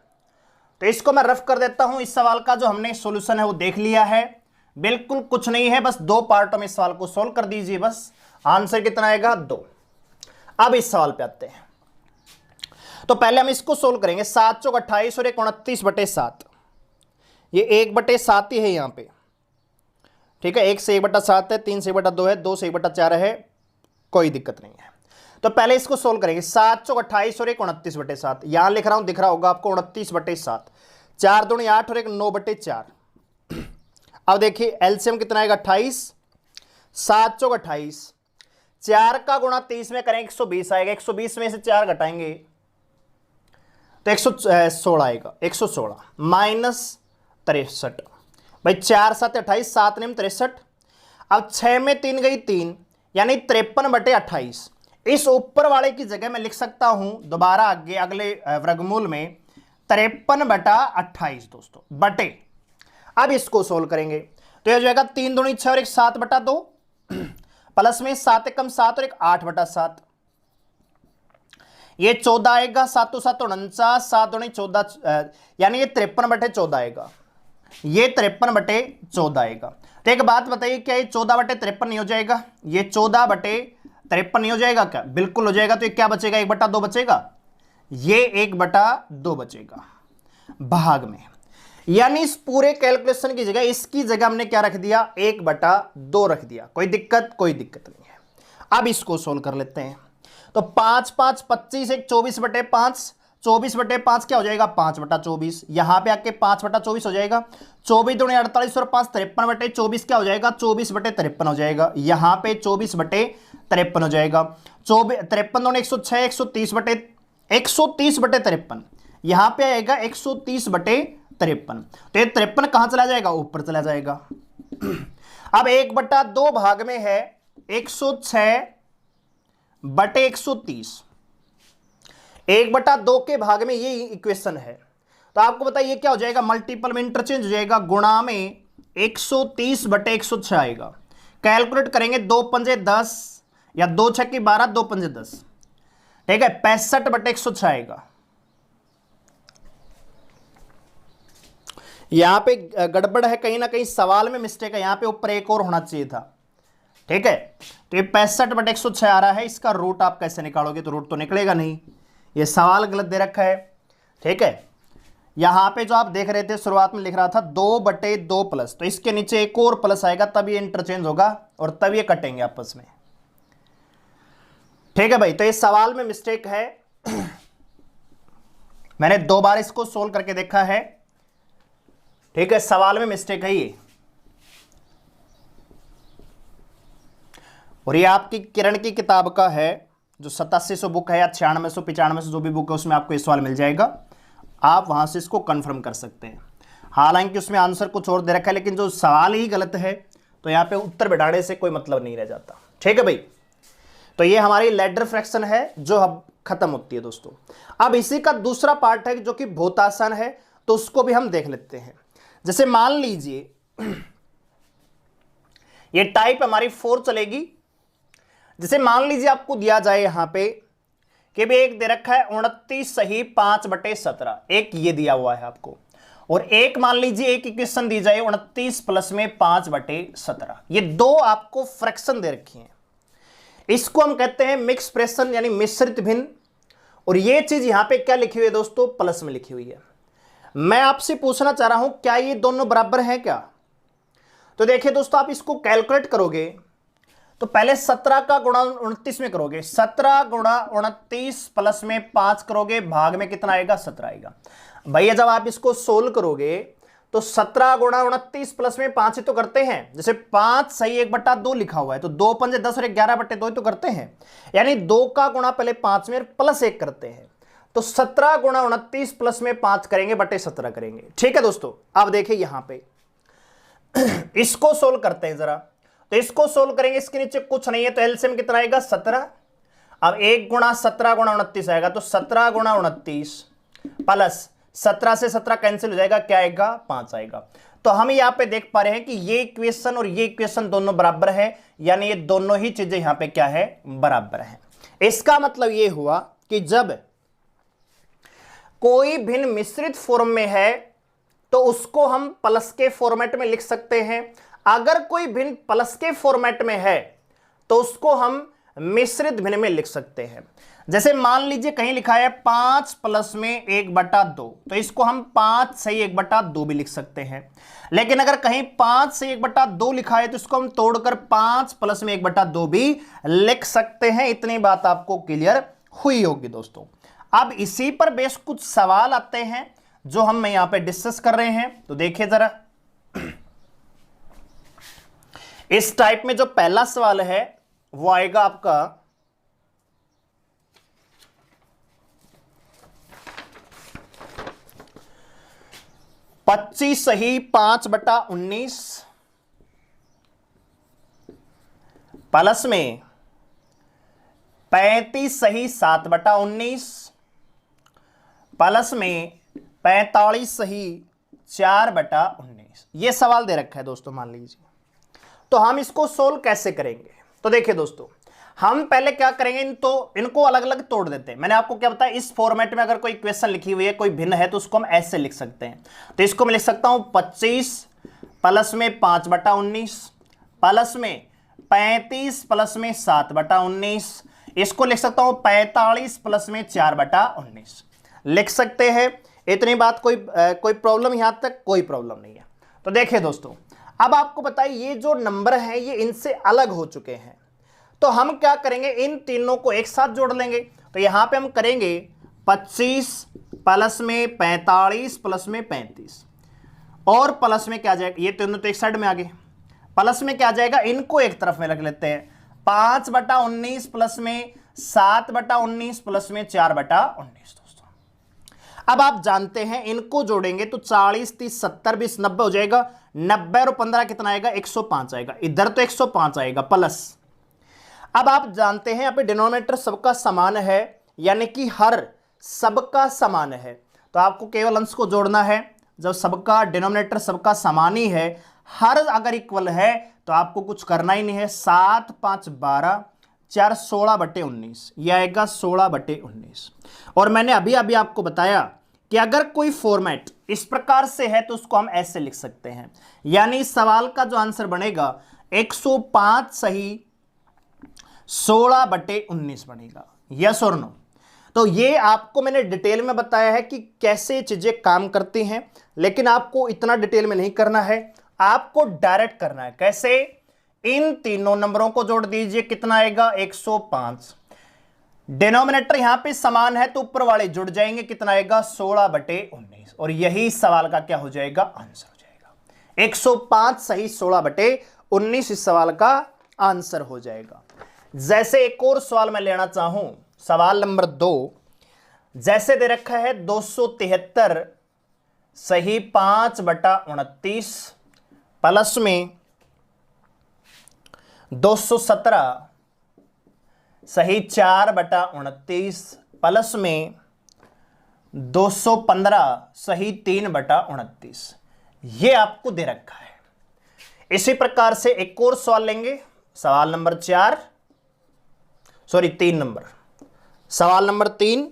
तो इसको मैं रफ कर देता हूं। इस सवाल का जो हमने सॉल्यूशन है वो देख लिया है, बिल्कुल कुछ नहीं है, बस 2 पार्टों में इस सवाल को सोल्व कर दीजिए, बस आंसर कितना आएगा 2। अब इस सवाल पे आते हैं, तो पहले हम इसको सोल्व करेंगे। 7 चौक 28 और 29/7, ये 1/7 ही है यहां पे। ठीक है, 1 से 1/7 है, 3 से 1/2 है, 2 से 1/4 है, कोई दिक्कत नहीं है। तो पहले इसको सोल्व करेंगे। 7 चौक 28 और 29/7, यहां लिख रहा हूं, दिख रहा होगा आपको 29/7, 4 दूनी 8 और 9/4। अब देखिए एलसीएम कितना आएगा 28, 7 चौक 28, 4 का गुणा 30 में करें 120 आएगा, 120 में से 4 घटाएंगे तो 116 आएगा, 116 माइनस 63। भाई 4 7 28, 7 निम 63। अब 6 में 3 गई 3, यानी 53/28। इस ऊपर वाले की जगह मैं लिख सकता हूं दोबारा आगे अगले वर्गमूल में 53/28 दोस्तों बटे। अब इसको सोल्व करेंगे तो यह जाएगा 3 दूनी 6 और 1 7/2 प्लस में 7 एकम 7 और 1 8/7। ये 14 आएगा, 7 7 49, 7 दूनी 14, यानी ये 53/14 आएगा, ये 53/14 आएगा। तो एक बात बताइए, क्या ये 14/53 नहीं हो जाएगा? ये 14/53 नहीं हो जाएगा क्या? बिल्कुल हो जाएगा। तो ये क्या बचेगा? 1/2 बचेगा, ये 1/2 बचेगा भाग में। यानी इस पूरे कैलकुलेशन की जगह इसकी जगह हमने क्या रख दिया? 1/2 रख दिया। कोई दिक्कत? कोई दिक्कत नहीं है। अब इसको सोल्व कर लेते हैं। तो 5 5 25, 1 24/5, 24/5 क्या हो जाएगा? 5/24। यहां पे आके 5/24 हो जाएगा। 24 दूनी 48 और 5 53/24 क्या हो जाएगा? 24/53 हो जाएगा। यहां पे 24/53 हो जाएगा। 53 दूनी 106, 130/53, यहां पे आएगा 130/53। तो ये 53 कहां चला जाएगा? ऊपर चला जाएगा। अब 1/2 भाग में है 106/130, 1/2 के भाग में ये इक्वेशन है। तो आपको बताइए क्या हो जाएगा? मल्टीपल में इंटरचेंज हो जाएगा, गुणा में 130/106 आएगा। कैलकुलेट करेंगे, 2 पंजे 10 या 2 6 12, 2 पंजे 10, ठीक है, 65/106 आएगा। यहां पे गड़बड़ है, कहीं ना कहीं सवाल में मिस्टेक है, यहां पे ऊपर एक और होना चाहिए था, ठीक है। तो ये 65/106 आ रहा है। इसका रूट आप कैसे निकालोगे? तो रूट तो निकलेगा नहीं, ये सवाल गलत दे रखा है, ठीक है। यहां पे जो आप देख रहे थे शुरुआत में लिख रहा था 2/2 प्लस, तो इसके नीचे एक और प्लस आएगा, तब ये इंटरचेंज होगा और तब ये कटेंगे आपस में, ठीक है भाई। तो ये सवाल में मिस्टेक है, मैंने 2 बार इसको सोल्व करके देखा है, ठीक है, सवाल में मिस्टेक है ये। और ये आपकी किरण की किताब का है, जो 8700 बुक है या 9600 9500 जो भी बुक है उसमें आपको ये सवाल मिल जाएगा। आप वहां से इसको कंफर्म कर सकते हैं। हालांकि उसमें आंसर कुछ और दे रखा है, लेकिन जो सवाल ही गलत है तो यहां पे उत्तर बिठाने से कोई मतलब नहीं रह जाता, ठीक है भाई। तो ये हमारी लैडर फ्रैक्शन है जो अब खत्म होती है दोस्तों। अब इसी का दूसरा पार्ट है जो कि बहुत आसान है, तो उसको भी हम देख लेते हैं। जैसे मान लीजिए ये टाइप हमारी 4 चलेगी। जैसे मान लीजिए आपको दिया जाए यहां पे कि भी एक दे रखा है 29 सही 5/17, एक ये दिया हुआ है आपको, और एक मान लीजिए एक इक्वेशन दी जाए 29 प्लस में 5/17। ये दो आपको फ्रैक्शन दे रखी हैं, इसको हम कहते हैं मिक्स फ्रैक्शन यानी मिश्रित भिन्न। और ये चीज यहां पे क्या लिखी हुई है दोस्तों? प्लस में लिखी हुई है। मैं आपसे पूछना चाह रहा हूं क्या ये दोनों बराबर हैं क्या? तो देखिए दोस्तों, आप इसको कैलकुलेट करोगे तो पहले 17 का गुणा 29 में करोगे, 17 गुणा 29 प्लस में 5 करोगे, भाग में कितना आएगा? 17 आएगा। भैया जब आप इसको सोल्व करोगे तो 17 गुणा 29 प्लस में 5 ही तो करते हैं। जैसे 5 सही 1/2 लिखा हुआ है तो 2 पंजे 10 और 11/2 ही तो करते हैं, यानी 2 का गुणा पहले 5 में प्लस 1 करते हैं। तो 17 गुणा 29 प्लस में 5 करेंगे बटे 17 करेंगे, ठीक है दोस्तों। अब देखिए यहां पे इसको सोल्व करते हैं जरा। तो इसको सोल्व करेंगे, इसके नीचे कुछ नहीं है तो एलसीएम कितना आएगा? 17। अब 1 गुणा 17 गुणा 29 आएगा, तो 17 गुणा 29 प्लस 17 से 17 कैंसिल हो जाएगा, क्या आएगा? 5 आएगा। तो हम यहां पे देख पा रहे हैं कि ये इक्वेशन और ये इक्वेशन दोनों बराबर है, यानी ये दोनों ही चीजें यहां पे क्या है? बराबर है। इसका मतलब ये हुआ कि जब कोई भिन्न मिश्रित फॉर्म में है तो उसको हम प्लस के फॉर्मेट में लिख सकते हैं। अगर कोई भिन्न प्लस के फॉर्मेट में है तो उसको हम मिश्रित भिन्न में लिख सकते हैं। जैसे मान लीजिए कहीं लिखा है 5 प्लस में 1/2, तो इसको हम 5 सही 1/2 भी लिख सकते हैं। लेकिन अगर कहीं 5 सही 1/2 लिखा है तो इसको हम तोड़कर 5 प्लस में 1/2 भी लिख सकते हैं। इतनी बात आपको क्लियर हुई होगी दोस्तों। अब इसी पर बेस कुछ सवाल आते हैं जो हम यहां पे डिस्कस कर रहे हैं। तो देखिए जरा, इस टाइप में जो पहला सवाल है वो आएगा आपका 25 सही 5/19 प्लस में 35 सही 7/19 प्लस में 45 सही 4/19। ये सवाल दे रखा है दोस्तों, मान लीजिए। तो हम इसको सोल्व कैसे करेंगे? तो देखिए दोस्तों, हम पहले क्या करेंगे, इनको अलग अलग तोड़ देते हैं। मैंने आपको क्या बताया, इस फॉर्मेट में अगर कोई इक्वेशन लिखी हुई है, कोई भिन्न है, तो उसको हम ऐसे लिख सकते हैं। तो इसको मैं लिख सकता हूं 25 प्लस में 5/19 प्लस में 35 प्लस में 7/19। इसको लिख सकता हूं 45 प्लस में 4/19। लिख सकते हैं, इतनी बात। कोई प्रॉब्लम यहां तक? कोई प्रॉब्लम नहीं है। तो देखिए दोस्तों, अब आपको बताइए, ये जो नंबर है ये इनसे अलग हो चुके हैं। तो हम क्या करेंगे, इन तीनों को एक साथ जोड़ लेंगे। तो यहां पे हम करेंगे 25 प्लस में 45 प्लस में 35 और प्लस में क्या जाएगा, ये तीनों तो एक साइड में आ गए। प्लस में क्या जाएगा, इनको एक तरफ में रख लेते हैं। 5/19 प्लस में 7/19 प्लस में 4/19। दोस्तों अब आप जानते हैं, इनको जोड़ेंगे तो 40 30 70 20 90 हो जाएगा। 90 और 15 कितना आएगा, 105 आएगा। इधर तो 105 आएगा प्लस। अब आप जानते हैं, यहाँ पे डिनोमिनेटर सबका समान है, यानी कि हर सबका समान है। तो आपको केवल अंश को जोड़ना है। जब सबका डिनोमिनेटर सबका समान ही है, हर अगर इक्वल है, तो आपको कुछ करना ही नहीं है। 7 5 12 4 16/19, यह आएगा 16/19। और मैंने अभी अभी आपको बताया कि अगर कोई फॉर्मेट इस प्रकार से है तो उसको हम ऐसे लिख सकते हैं। यानी इस सवाल का जो आंसर बनेगा 105 सही 16/19 बनेगा। यस और नो? तो ये आपको मैंने डिटेल में बताया है कि कैसे चीजें काम करती हैं, लेकिन आपको इतना डिटेल में नहीं करना है, आपको डायरेक्ट करना है। कैसे? इन तीनों नंबरों को जोड़ दीजिए, कितना आएगा, 105। डिनोमिनेटर यहां पे समान है तो ऊपर वाले जुड़ जाएंगे, कितना आएगा, 16/19। और यही सवाल का क्या हो जाएगा, आंसर हो जाएगा। 105 सही 16/19 इस सवाल का आंसर हो जाएगा। जैसे एक और सवाल मैं लेना चाहूं, सवाल नंबर 2। जैसे दे रखा है 273 सही 5/29 प्लस में 217 सही 4/29 प्लस में 215 सही 3/29। ये आपको दे रखा है। इसी प्रकार से एक और सवाल लेंगे, सवाल नंबर 3 नंबर। सवाल नंबर 3,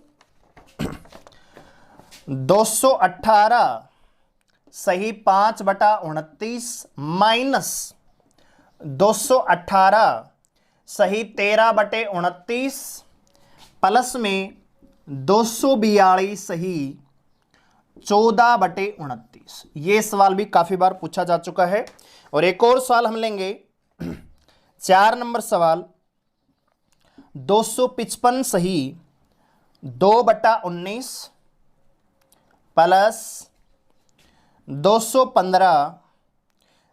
218 सही 5/29 माइनस 218 सही 13/29 प्लस में 242 सही 14/29। ये सवाल भी काफी बार पूछा जा चुका है। और एक और सवाल हम लेंगे, 4 नंबर सवाल, 255 सही 2/19 प्लस 215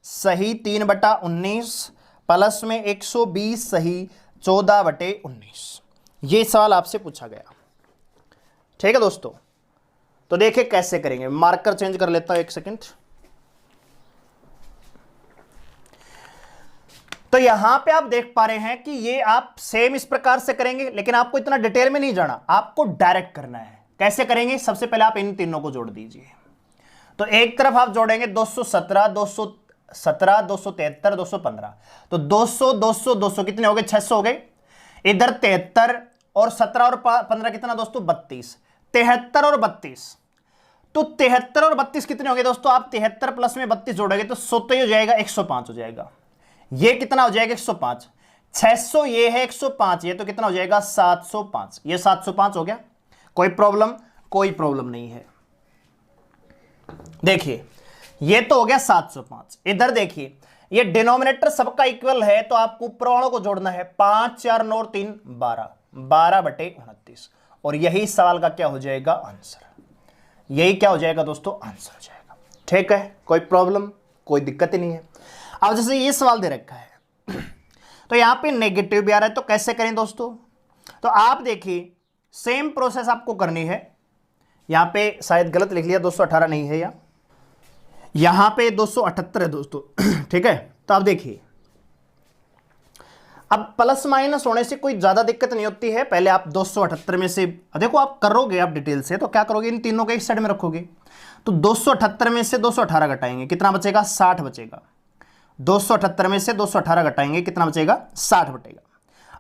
सही 3/19 प्लस में 120 सही 14/19। ये सवाल आपसे पूछा गया। ठीक है दोस्तों, तो देखिए कैसे करेंगे। मार्कर चेंज कर लेता हूं, एक सेकंड। तो यहां पे आप देख पा रहे हैं कि ये आप सेम इस प्रकार से करेंगे, लेकिन आपको इतना डिटेल में नहीं जाना, आपको डायरेक्ट करना है। कैसे करेंगे? सबसे पहले आप इन तीनों को जोड़ दीजिए। तो एक तरफ आप जोड़ेंगे 217 273 215। तो 200 200 200 कितने हो गए, 600 हो गए। इधर 73 और 17 और 15 कितना दोस्तों, 32। 73 और 32, तो 73 और 32 कितने हो गए दोस्तों? आप 73 प्लस में 32 जोड़ोगे तो 100 हो जाएगा, 105 हो जाएगा। ये कितना हो जाएगा, 105। 600 ये है, 105 ये, तो कितना हो जाएगा, 705। ये 705 हो गया। कोई प्रॉब्लम? कोई प्रॉब्लम नहीं है। देखिए ये तो हो गया 705। इधर देखिए, ये डिनोमिनेटर सबका इक्वल है तो आपको ऊपर वालों को जोड़ना है। 5 4 9 3 12, 12/29। और यही सवाल का क्या हो जाएगा, आंसर। यही क्या हो जाएगा दोस्तों, आंसर हो जाएगा। ठीक है, कोई प्रॉब्लम, कोई दिक्कत ही नहीं है। अब जैसे ये सवाल दे रखा है तो यहां पे नेगेटिव भी आ रहा है, तो कैसे करें दोस्तों? तो आप देखिए सेम प्रोसेस आपको करनी है। यहां पे शायद गलत लिख लिया, 218 नहीं है, यहां पे 278 है दोस्तों। ठीक है, तो आप देखिए अब प्लस माइनस होने से कोई ज्यादा दिक्कत नहीं होती है। पहले आप 278 में से देखो, आप करोगे आप डिटेल से तो क्या करोगे, इन तीनों को एक साइड में रखोगे, तो 278 में से 218 घटाएंगे, कितना बचेगा? 60 बचेगा। 278 में से 218 घटाएंगे, कितना बचेगा? 60 बचेगा।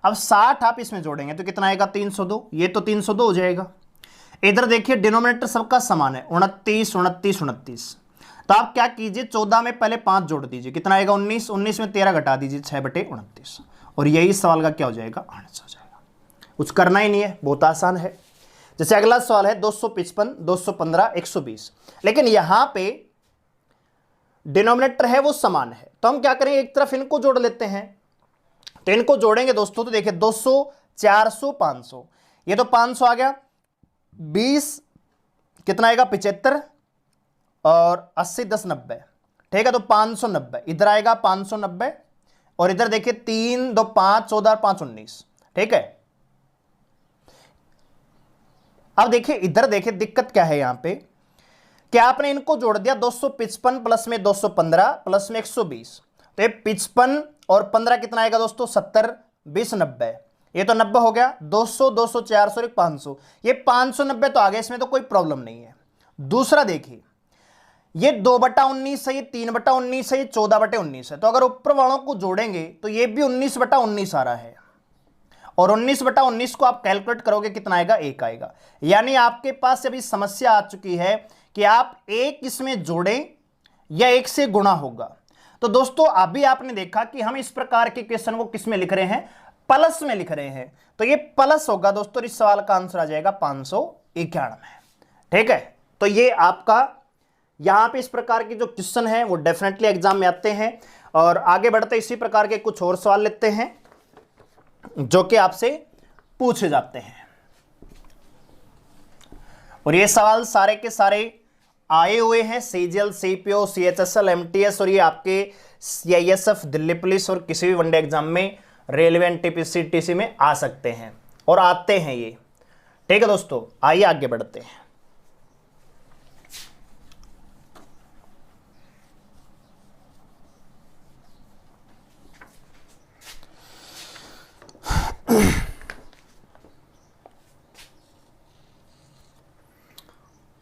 अब 60 आप इसमें जोड़ेंगे तो कितना आएगा? 302। ये तो 302 हो जाएगा। इधर देखिए डिनोमिनेटर सबका समान है, 29 29 29। तो आप क्या कीजिए, 14 में पहले 5 जोड़ दीजिए, कितना आएगा? 19। 19 में 13 घटा दीजिए, 6/29। और यही सवाल का क्या हो जाएगा? आंसर हो जाएगा। कुछ करना ही नहीं है, बहुत आसान है। जैसे अगला सवाल है 255, 215, 120, लेकिन यहां पे डिनोमिनेटर है वो समान है, तो हम क्या करेंगे, एक तरफ इनको जोड़ लेते हैं। तो इनको जोड़ेंगे दोस्तों, तो देखिए 200, 400, 500, ये तो 500 आ गया। 20 कितना आएगा? 75, और 80 10 90, ठीक है, तो 590 इधर आएगा, 590। और इधर देखिए 3 2 5 14 5 19, ठीक है। अब देखिए इधर देखिए दिक्कत क्या है यहां पे, कि आपने इनको जोड़ दिया, 255 प्लस में 215 प्लस में 120, तो ये 55 और 15 कितना आएगा दोस्तों? 70, 20 90, ये तो 90 हो गया। 200 200 400 और 500, ये 590 तो आ गया, इसमें तो कोई प्रॉब्लम नहीं है। दूसरा देखिए ये 2/19 है, ये 3/19 है, ये 14/19 है, तो अगर ऊपर वालों को जोड़ेंगे तो ये भी 19/19 आ रहा है, और 19/19 को आप कैलकुलेट करोगे कितना आएगा? 1 आएगा। यानी आपके पास अभी समस्या आ चुकी है कि आप एक इसमें जोड़ें या एक से गुणा होगा। तो दोस्तों अभी आपने देखा कि हम इस प्रकार के क्वेश्चन को किस में लिख रहे हैं? प्लस में लिख रहे हैं, तो ये प्लस होगा दोस्तों। इस सवाल का आंसर आ जाएगा 591। ठीक है, तो ये आपका यहां पे इस प्रकार के जो क्वेश्चन है वो डेफिनेटली एग्जाम में आते हैं। और आगे बढ़ते इसी प्रकार के कुछ और सवाल लेते हैं जो कि आपसे पूछे जाते हैं। और ये सवाल सारे के सारे आए हुए हैं सीजीएल, सीपीओ, सीएचएसएल, एमटीएस, और ये आपके सीआईएसएफ, दिल्ली पुलिस और किसी भी वनडे एग्जाम में, रेलवे, एनटीपीसी, टीसी में आ सकते हैं और आते हैं ये। ठीक है दोस्तों, आइए आगे बढ़ते हैं।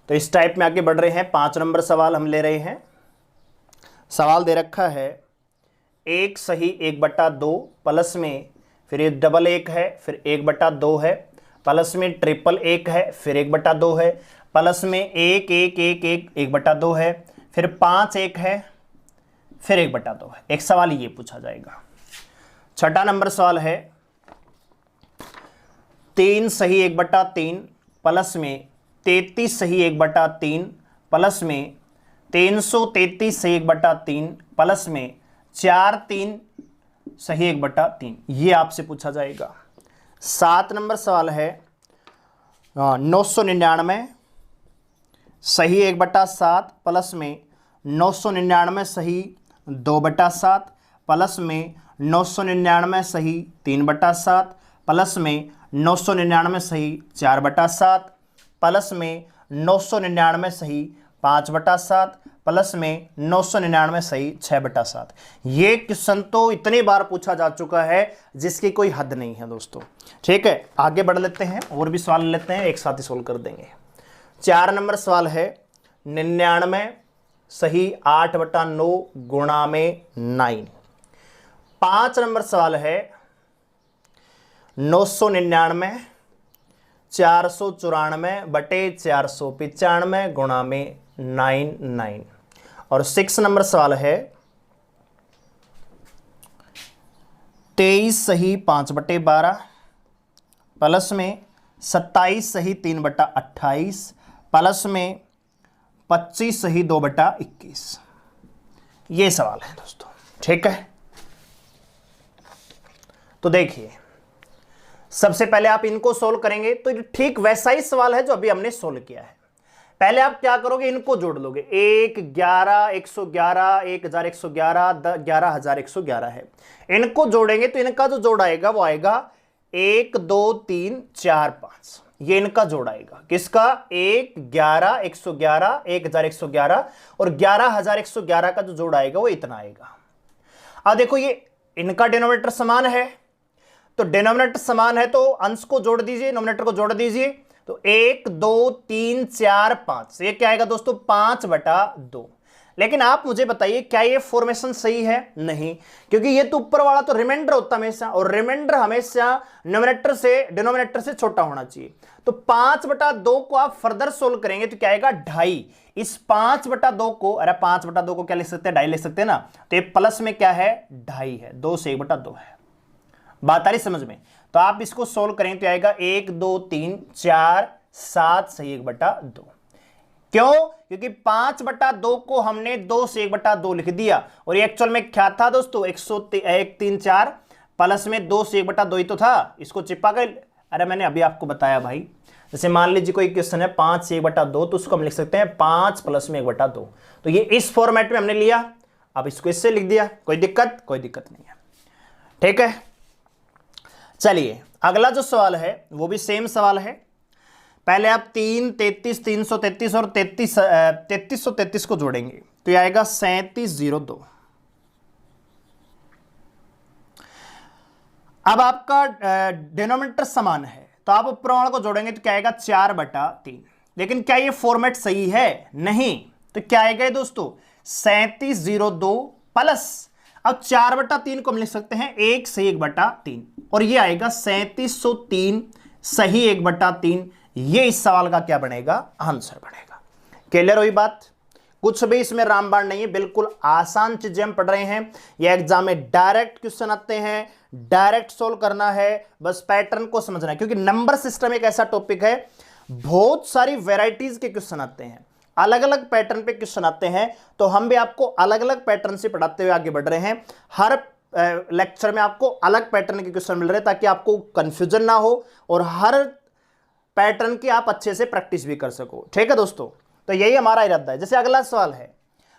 तो इस टाइप में आगे बढ़ रहे हैं। 5 नंबर सवाल हम ले रहे हैं। सवाल दे रखा है 1 सही 1/2 प्लस में, फिर ये डबल 1 है, फिर 1/2 है, प्लस में ट्रिपल 1 है, फिर 1/2 है, प्लस में 1 1 1 1 1/2 है, फिर 5 1 है, फिर 1/2 है। एक सवाल ये पूछा जाएगा। 6ठा नंबर सवाल है 3 सही 1/3 प्लस में 33 सही 1/3 प्लस में 333 सही 1/3 प्लस में 4 3 सही 1/3, ये आपसे पूछा जाएगा। 7 नंबर सवाल है 999 सही 1/7 प्लस में 999 सही 2/7 प्लस में 999 सही 3/7 प्लस में 999 सही 4/7 प्लस में 999 सही 5/7 प्लस में 999 सही 6/7। ये क्वेश्चन तो इतनी बार पूछा जा चुका है जिसकी कोई हद नहीं है दोस्तों। ठीक है, आगे बढ़ लेते हैं, और भी सवाल लेते हैं, एक साथ ही सोल्व कर देंगे। 4 नंबर सवाल है 99 सही 8/9 गुणा में 9। 5 नंबर सवाल है 999 494/495 गुणा में 9। और 6 नंबर सवाल है 23 सही 5/12 प्लस में 27 सही 3/28 प्लस में 25 सही 2/21। ये सवाल है दोस्तों। ठीक है, तो देखिए सबसे पहले आप इनको सोल्व करेंगे तो ये ठीक वैसा ही सवाल है जो अभी हमने सोल्व किया है। पहले आप क्या करोगे, इनको जोड़ लोगे, 1 11 111 1111 11111 है, इनको जोड़ेंगे तो इनका जो जोड़ आएगा वो आएगा 1 2 3 4 5, ये इनका जोड़ आएगा किसका, 1 11 111 1111 और 11111 का जो जोड़ आएगा वो इतना आएगा। अब देखो ये इनका डिनोमिनेटर समान है, तो डिनोमिनेटर समान है तो अंश को जोड़ दीजिए, नोमिनेटर को जोड़ दीजिए, तो 1 2 3 4 5, ये क्या आएगा दोस्तों 5/2। लेकिन आप मुझे बताइए क्या ये फॉर्मेशन सही है, नहीं, क्योंकि ये तो ऊपर वाला तो रिमाइंडर होता है हमेशा, और रिमाइंडर हमेशा नोमिनेटर से डिनोमिनेटर से छोटा होना चाहिए। तो 5/2 को आप फर्दर सोल्व करेंगे तो क्या आएगा 2.5, इस 5/2 को, अरे 5/2 को क्या लिख सकते हैं, 2.5 लिख सकते हैं ना, तो ये प्लस में क्या है 2.5 है, 2 से 1/2 है, बात आ रही समझ में। तो आप इसको सोल्व करेंगे तो आएगा 1 2 3 4 7 से 1/2। क्यों, क्योंकि 5/2 को हमने 2 से 1/2 लिख दिया, और ये एक्चुअल में क्या था दोस्तों 1 3 4 प्लस में 2 से 1/2 ही तो था, इसको चिपका कर, अरे मैंने अभी आपको बताया भाई, जैसे मान लीजिए कोई क्वेश्चन है 5 से 1/2, तो उसको हम लिख सकते हैं 5 प्लस में 1/2, तो ये इस फॉर्मेट में हमने लिया, अब इसको इससे लिख दिया, कोई दिक्कत नहीं है, ठीक है। चलिए अगला जो सवाल है वो भी सेम सवाल है, पहले आप 3 33 333 और 3333 को जोड़ेंगे तो ये आएगा 3702। अब आपका डिनोमिनेटर समान है तो आप ऊपर वाले को जोड़ेंगे तो क्या आएगा 4/3, लेकिन क्या ये फॉर्मेट सही है, नहीं, तो क्या आएगा दोस्तों 3702 प्लस, अब 4/3 को हम लिख सकते हैं 1 से 1/3, और ये आएगा 3703 सही 1/3, ये इस सवाल का क्या बनेगा, आंसर बनेगा। क्लियर हुई बात, कुछ भी इसमें रामबाण नहीं है, बिल्कुल आसान चीजें हम पढ़ रहे हैं, ये एग्जाम में डायरेक्ट क्वेश्चन आते हैं, डायरेक्ट सोल्व करना है, बस पैटर्न को समझना है, क्योंकि नंबर सिस्टम एक ऐसा टॉपिक है, बहुत सारी वेराइटीज के क्वेश्चन आते हैं, अलग अलग पैटर्न पे क्वेश्चन आते हैं, तो हम भी आपको अलग अलग पैटर्न से पढ़ाते हुए आगे बढ़ रहे हैं, हर लेक्चर में आपको अलग पैटर्न के क्वेश्चन मिल रहे हैं ताकि आपको कंफ्यूजन ना हो और हर पैटर्न की आप अच्छे से प्रैक्टिस भी कर सको, ठीक है दोस्तों। तो यही हमारा इरादा है। जैसे अगला सवाल है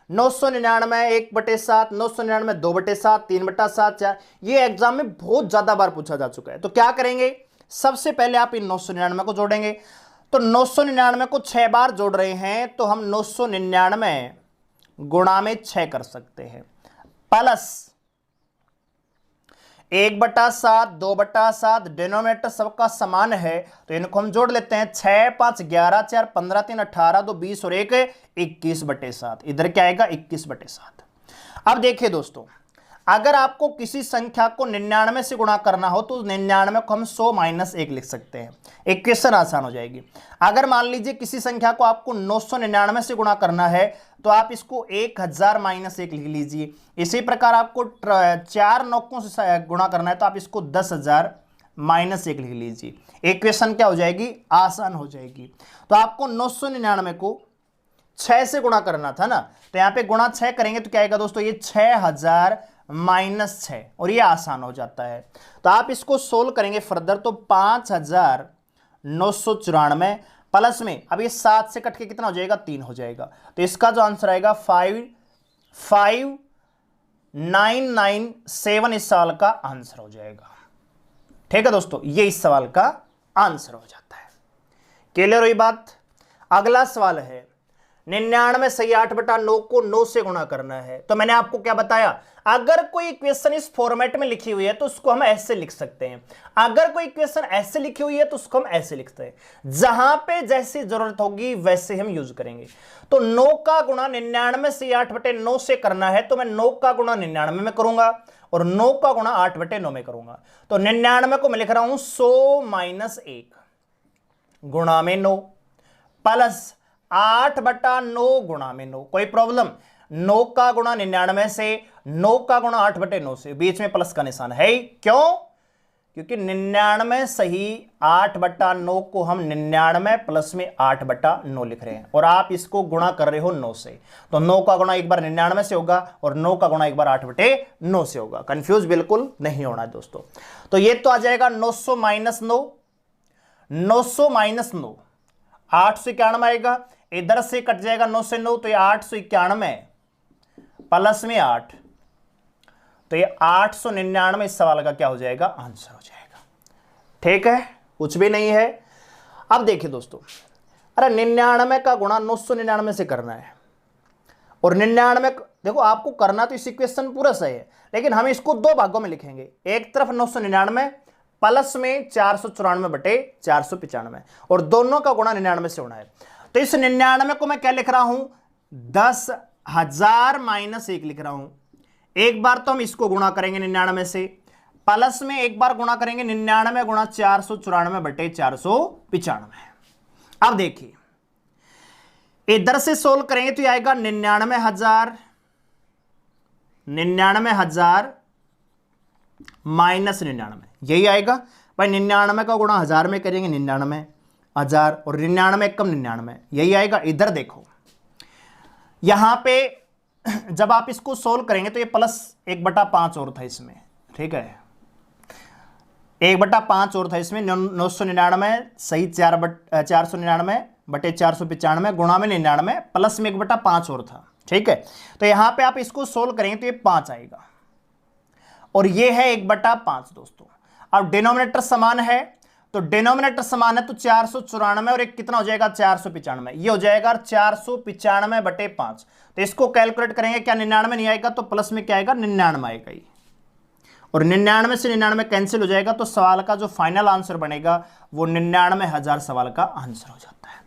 999 1/7, 999 2/7, 3/7 4, ये एग्जाम में बहुत ज्यादा बार पूछा जा चुका है। तो क्या करेंगे, सबसे पहले आप इन 999 को जोड़ेंगे, तो 999 को 6 बार जोड़ रहे हैं तो हम 999 गुणा में 6 कर सकते हैं, प्लस 1/7 2/7, डिनोमिनेटर सबका समान है तो इनको हम जोड़ लेते हैं, 6 5 11 4 15 3 18 2 20 और 1 21/7, इधर क्या आएगा 21/7। अब देखिए दोस्तों, अगर आपको किसी संख्या को 99 से गुणा करना हो तो 99 को हम 100 - 1 लिख सकते हैं, इक्वेशन आसान हो जाएगी। अगर मान लीजिए किसी संख्या को आपको 999 से गुणा करना है तो आप इसको 1000 - 1 लिख लीजिए। इसी प्रकार आपको 4 9 से गुणा करना है तो आप इसको 10,000 - 1 लिख लीजिए, इक्वेशन क्या हो जाएगी, आसान हो जाएगी। तो आपको 999 को 6 से गुणा करना था ना, तो यहां पे गुणा 6 करेंगे तो क्या आएगा दोस्तों, ये 6000 - 6, और ये आसान हो जाता है। तो आप इसको सोल्व करेंगे फर्दर तो 5994 प्लस में, अब ये 7 से कट के कितना हो जाएगा, 3 हो जाएगा, तो इसका जो आंसर आएगा 5997 इस सवाल का आंसर हो जाएगा, ठीक है दोस्तों, ये इस सवाल का आंसर हो जाता है। क्लियर हुई बात। अगला सवाल है 99 सही 8/9 को 9 से गुणा करना है। तो मैंने आपको क्या बताया, अगर कोई इक्वेशन इस फॉर्मेट में लिखी हुई है तो उसको हम ऐसे लिख सकते हैं, अगर कोई इक्वेशन ऐसे लिखी हुई है तो उसको हम ऐसे लिखते हैं, जहां पे जैसी जरूरत होगी वैसे हम यूज करेंगे। तो 9 का गुणा 99 से 8/9 से करना है तो मैं 9 का गुणा 99 में करूंगा और 9 का गुणा 8/9 में करूंगा। तो 99 को मैं लिख रहा हूं 100 - 1 गुणा में 9 प्लस 8/9 गुणा में 9, कोई प्रॉब्लम, 9 का गुणा 99 से, 9 का गुणा 8/9 से, बीच में प्लस का निशान है, क्यों, क्योंकि 99 सही 8/9 को हम 99 प्लस में 8/9 लिख रहे हैं और आप इसको गुणा कर रहे हो 9 से, तो 9 का गुणा एक बार 99 से होगा और 9 का गुणा एक बार 8/9 से होगा, कंफ्यूज बिल्कुल नहीं होना है दोस्तों। तो ये तो आ जाएगा 900 - 9, 900 - 9, 8 से क्या नाम आएगा इधर से कट जाएगा 9 से 9, तो ये 891 प्लस में 8, तो ये 899 इस सवाल का क्या हो जाएगा, आंसर हो जाएगा। ठीक है, कुछ भी नहीं है। अब देखिए दोस्तों, अरे 99 का गुणा 999 से करना है, और 99 देखो आपको करना तो इस इक्वेशन पूरा सही है, लेकिन हम इसको दो भागों में लिखेंगे। एक तरफ 999 प्लस में 494 बटे 495, और दोनों का गुणा 99 से होना है। तो इस 99 को मैं क्या लिख रहा हूं, 10,000 माइनस 1 लिख रहा हूं। एक बार तो हम इसको गुणा करेंगे 99 से, प्लस में एक बार गुणा करेंगे 99 गुणा 494 बटे 495। अब देखिए इधर से सोल्व करेंगे तो ये आएगा 99,000 माइनस 99, यही आएगा भाई। 99 का गुणा 1000 में करेंगे 99,000, और 99 कम 99, यही आएगा। इधर देखो यहां पे जब आप इसको सोल्व करेंगे तो ये प्लस 1/5 और था इसमें, ठीक है, 1/5 और था इसमें। 999 सही 499 बटे 495 गुणा में 99 प्लस में 1/5 और था, ठीक है। तो यहां पे आप इसको सोल्व करेंगे तो ये 5 आएगा, और ये है 1/5 दोस्तों। अब डिनोमिनेटर समान है, तो डिनोमिनेटर समान है तो 494 और एक कितना हो जाएगा, 495, ये हो जाएगा 495 बटे 5। तो इसको कैलकुलेट करेंगे, क्या 99 नहीं आएगा, तो प्लस में क्या आएगा, 99 आएगा ही, और 99 से 99 कैंसिल हो जाएगा, तो सवाल का जो फाइनल आंसर बनेगा वो 99,000 सवाल का आंसर हो जाता है।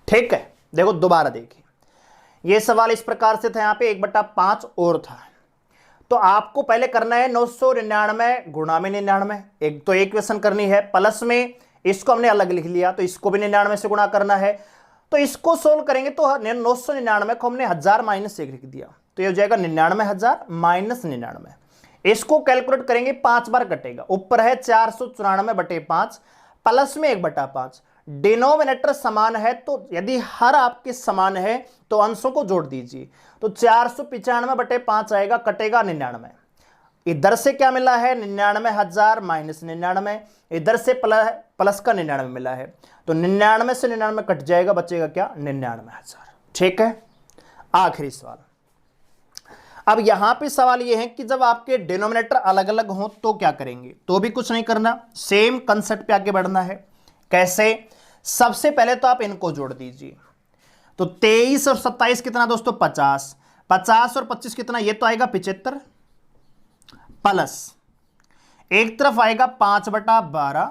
ठीक है, देखो दोबारा देखिए, ये सवाल इस प्रकार से था, यहां पे 1/5 और था, तो आपको पहले करना है 999 गुणा में 99, एक तो इक्वेशन करनी है, प्लस में इसको हमने अलग लिख लिया, तो इसको भी 99 से गुणा करना है। तो इसको सोल्व करेंगे तो 999 को हमने 1000 माइनस 1 लिख दिया, तो ये हो जाएगा 99,000 माइनस 99। इसको कैलकुलेट करेंगे, 5 बार कटेगा, ऊपर है 494 बटे 5 प्लस में 1/5। डिनोमिनेटर समान है, तो यदि हर आपके समान है तो अंशों को जोड़ दीजिए, तो 495 बटे 5 आएगा, कटेगा 99। इधर से क्या मिला है, 99,000 माइनस 99, इधर से प्लस का 99 मिला है, तो 99 से 99 कट जाएगा, बचेगा क्या, 99,000। ठीक है, आखिरी सवाल। अब यहां पे सवाल यह है कि जब आपके डिनोमिनेटर अलग अलग हों तो क्या करेंगे, तो भी कुछ नहीं करना, सेम कंसेप्ट पे आगे बढ़ना है। कैसे, सबसे पहले तो आप इनको जोड़ दीजिए, तो 23 और 27 कितना दोस्तों, 50, 50 और 25 कितना, ये तो आएगा 75, प्लस एक तरफ आएगा 5/12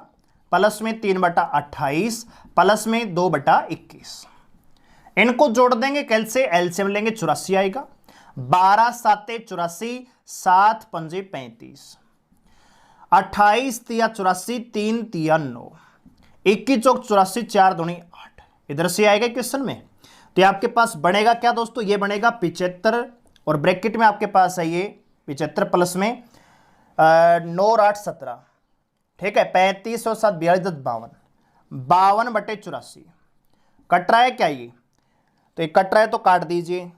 प्लस में 3/28 प्लस में 2/21। इनको जोड़ देंगे, कैसे, एलसीएम लेंगे, 84 आएगा, 12 7 84, 7 5 35, 28 तिया 84, 3 तिया 9, 21 चौक 84, 4 दूनी 8, इधर से आएगा क्वेश्चन में। तो आपके पास बनेगा क्या दोस्तों, ये बनेगा 75, और ब्रैकेट में आपके पास है ये 75 प्लस में 9 और 8 17, ठीक है, 35 और 7 42 10 52, 52 बटे 84। कट रहा है क्या ये, तो ये कट रहा है तो काट दीजिए,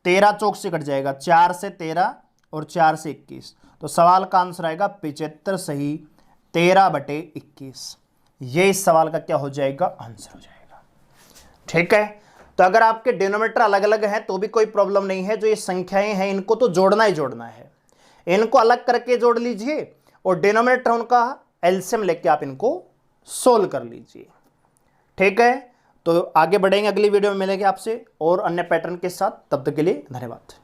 13 चौक से कट जाएगा, 4 से 13 और 4 से 21, तो सवाल का आंसर आएगा 75 सही 13/21। ये इस सवाल का क्या हो जाएगा, आंसर हो जाएगा। ठीक है, तो अगर आपके डिनोमिनेटर अलग अलग हैं तो भी कोई प्रॉब्लम नहीं है, जो ये संख्याएं हैं इनको तो जोड़ना ही जोड़ना है, इनको अलग करके जोड़ लीजिए, और डिनोमिनेटर उनका एलसीएम लेके आप इनको सोल्व कर लीजिए। ठीक है, तो आगे बढ़ेंगे, अगली वीडियो में मिलेंगे आपसे और अन्य पैटर्न के साथ, तब तक के लिए धन्यवाद।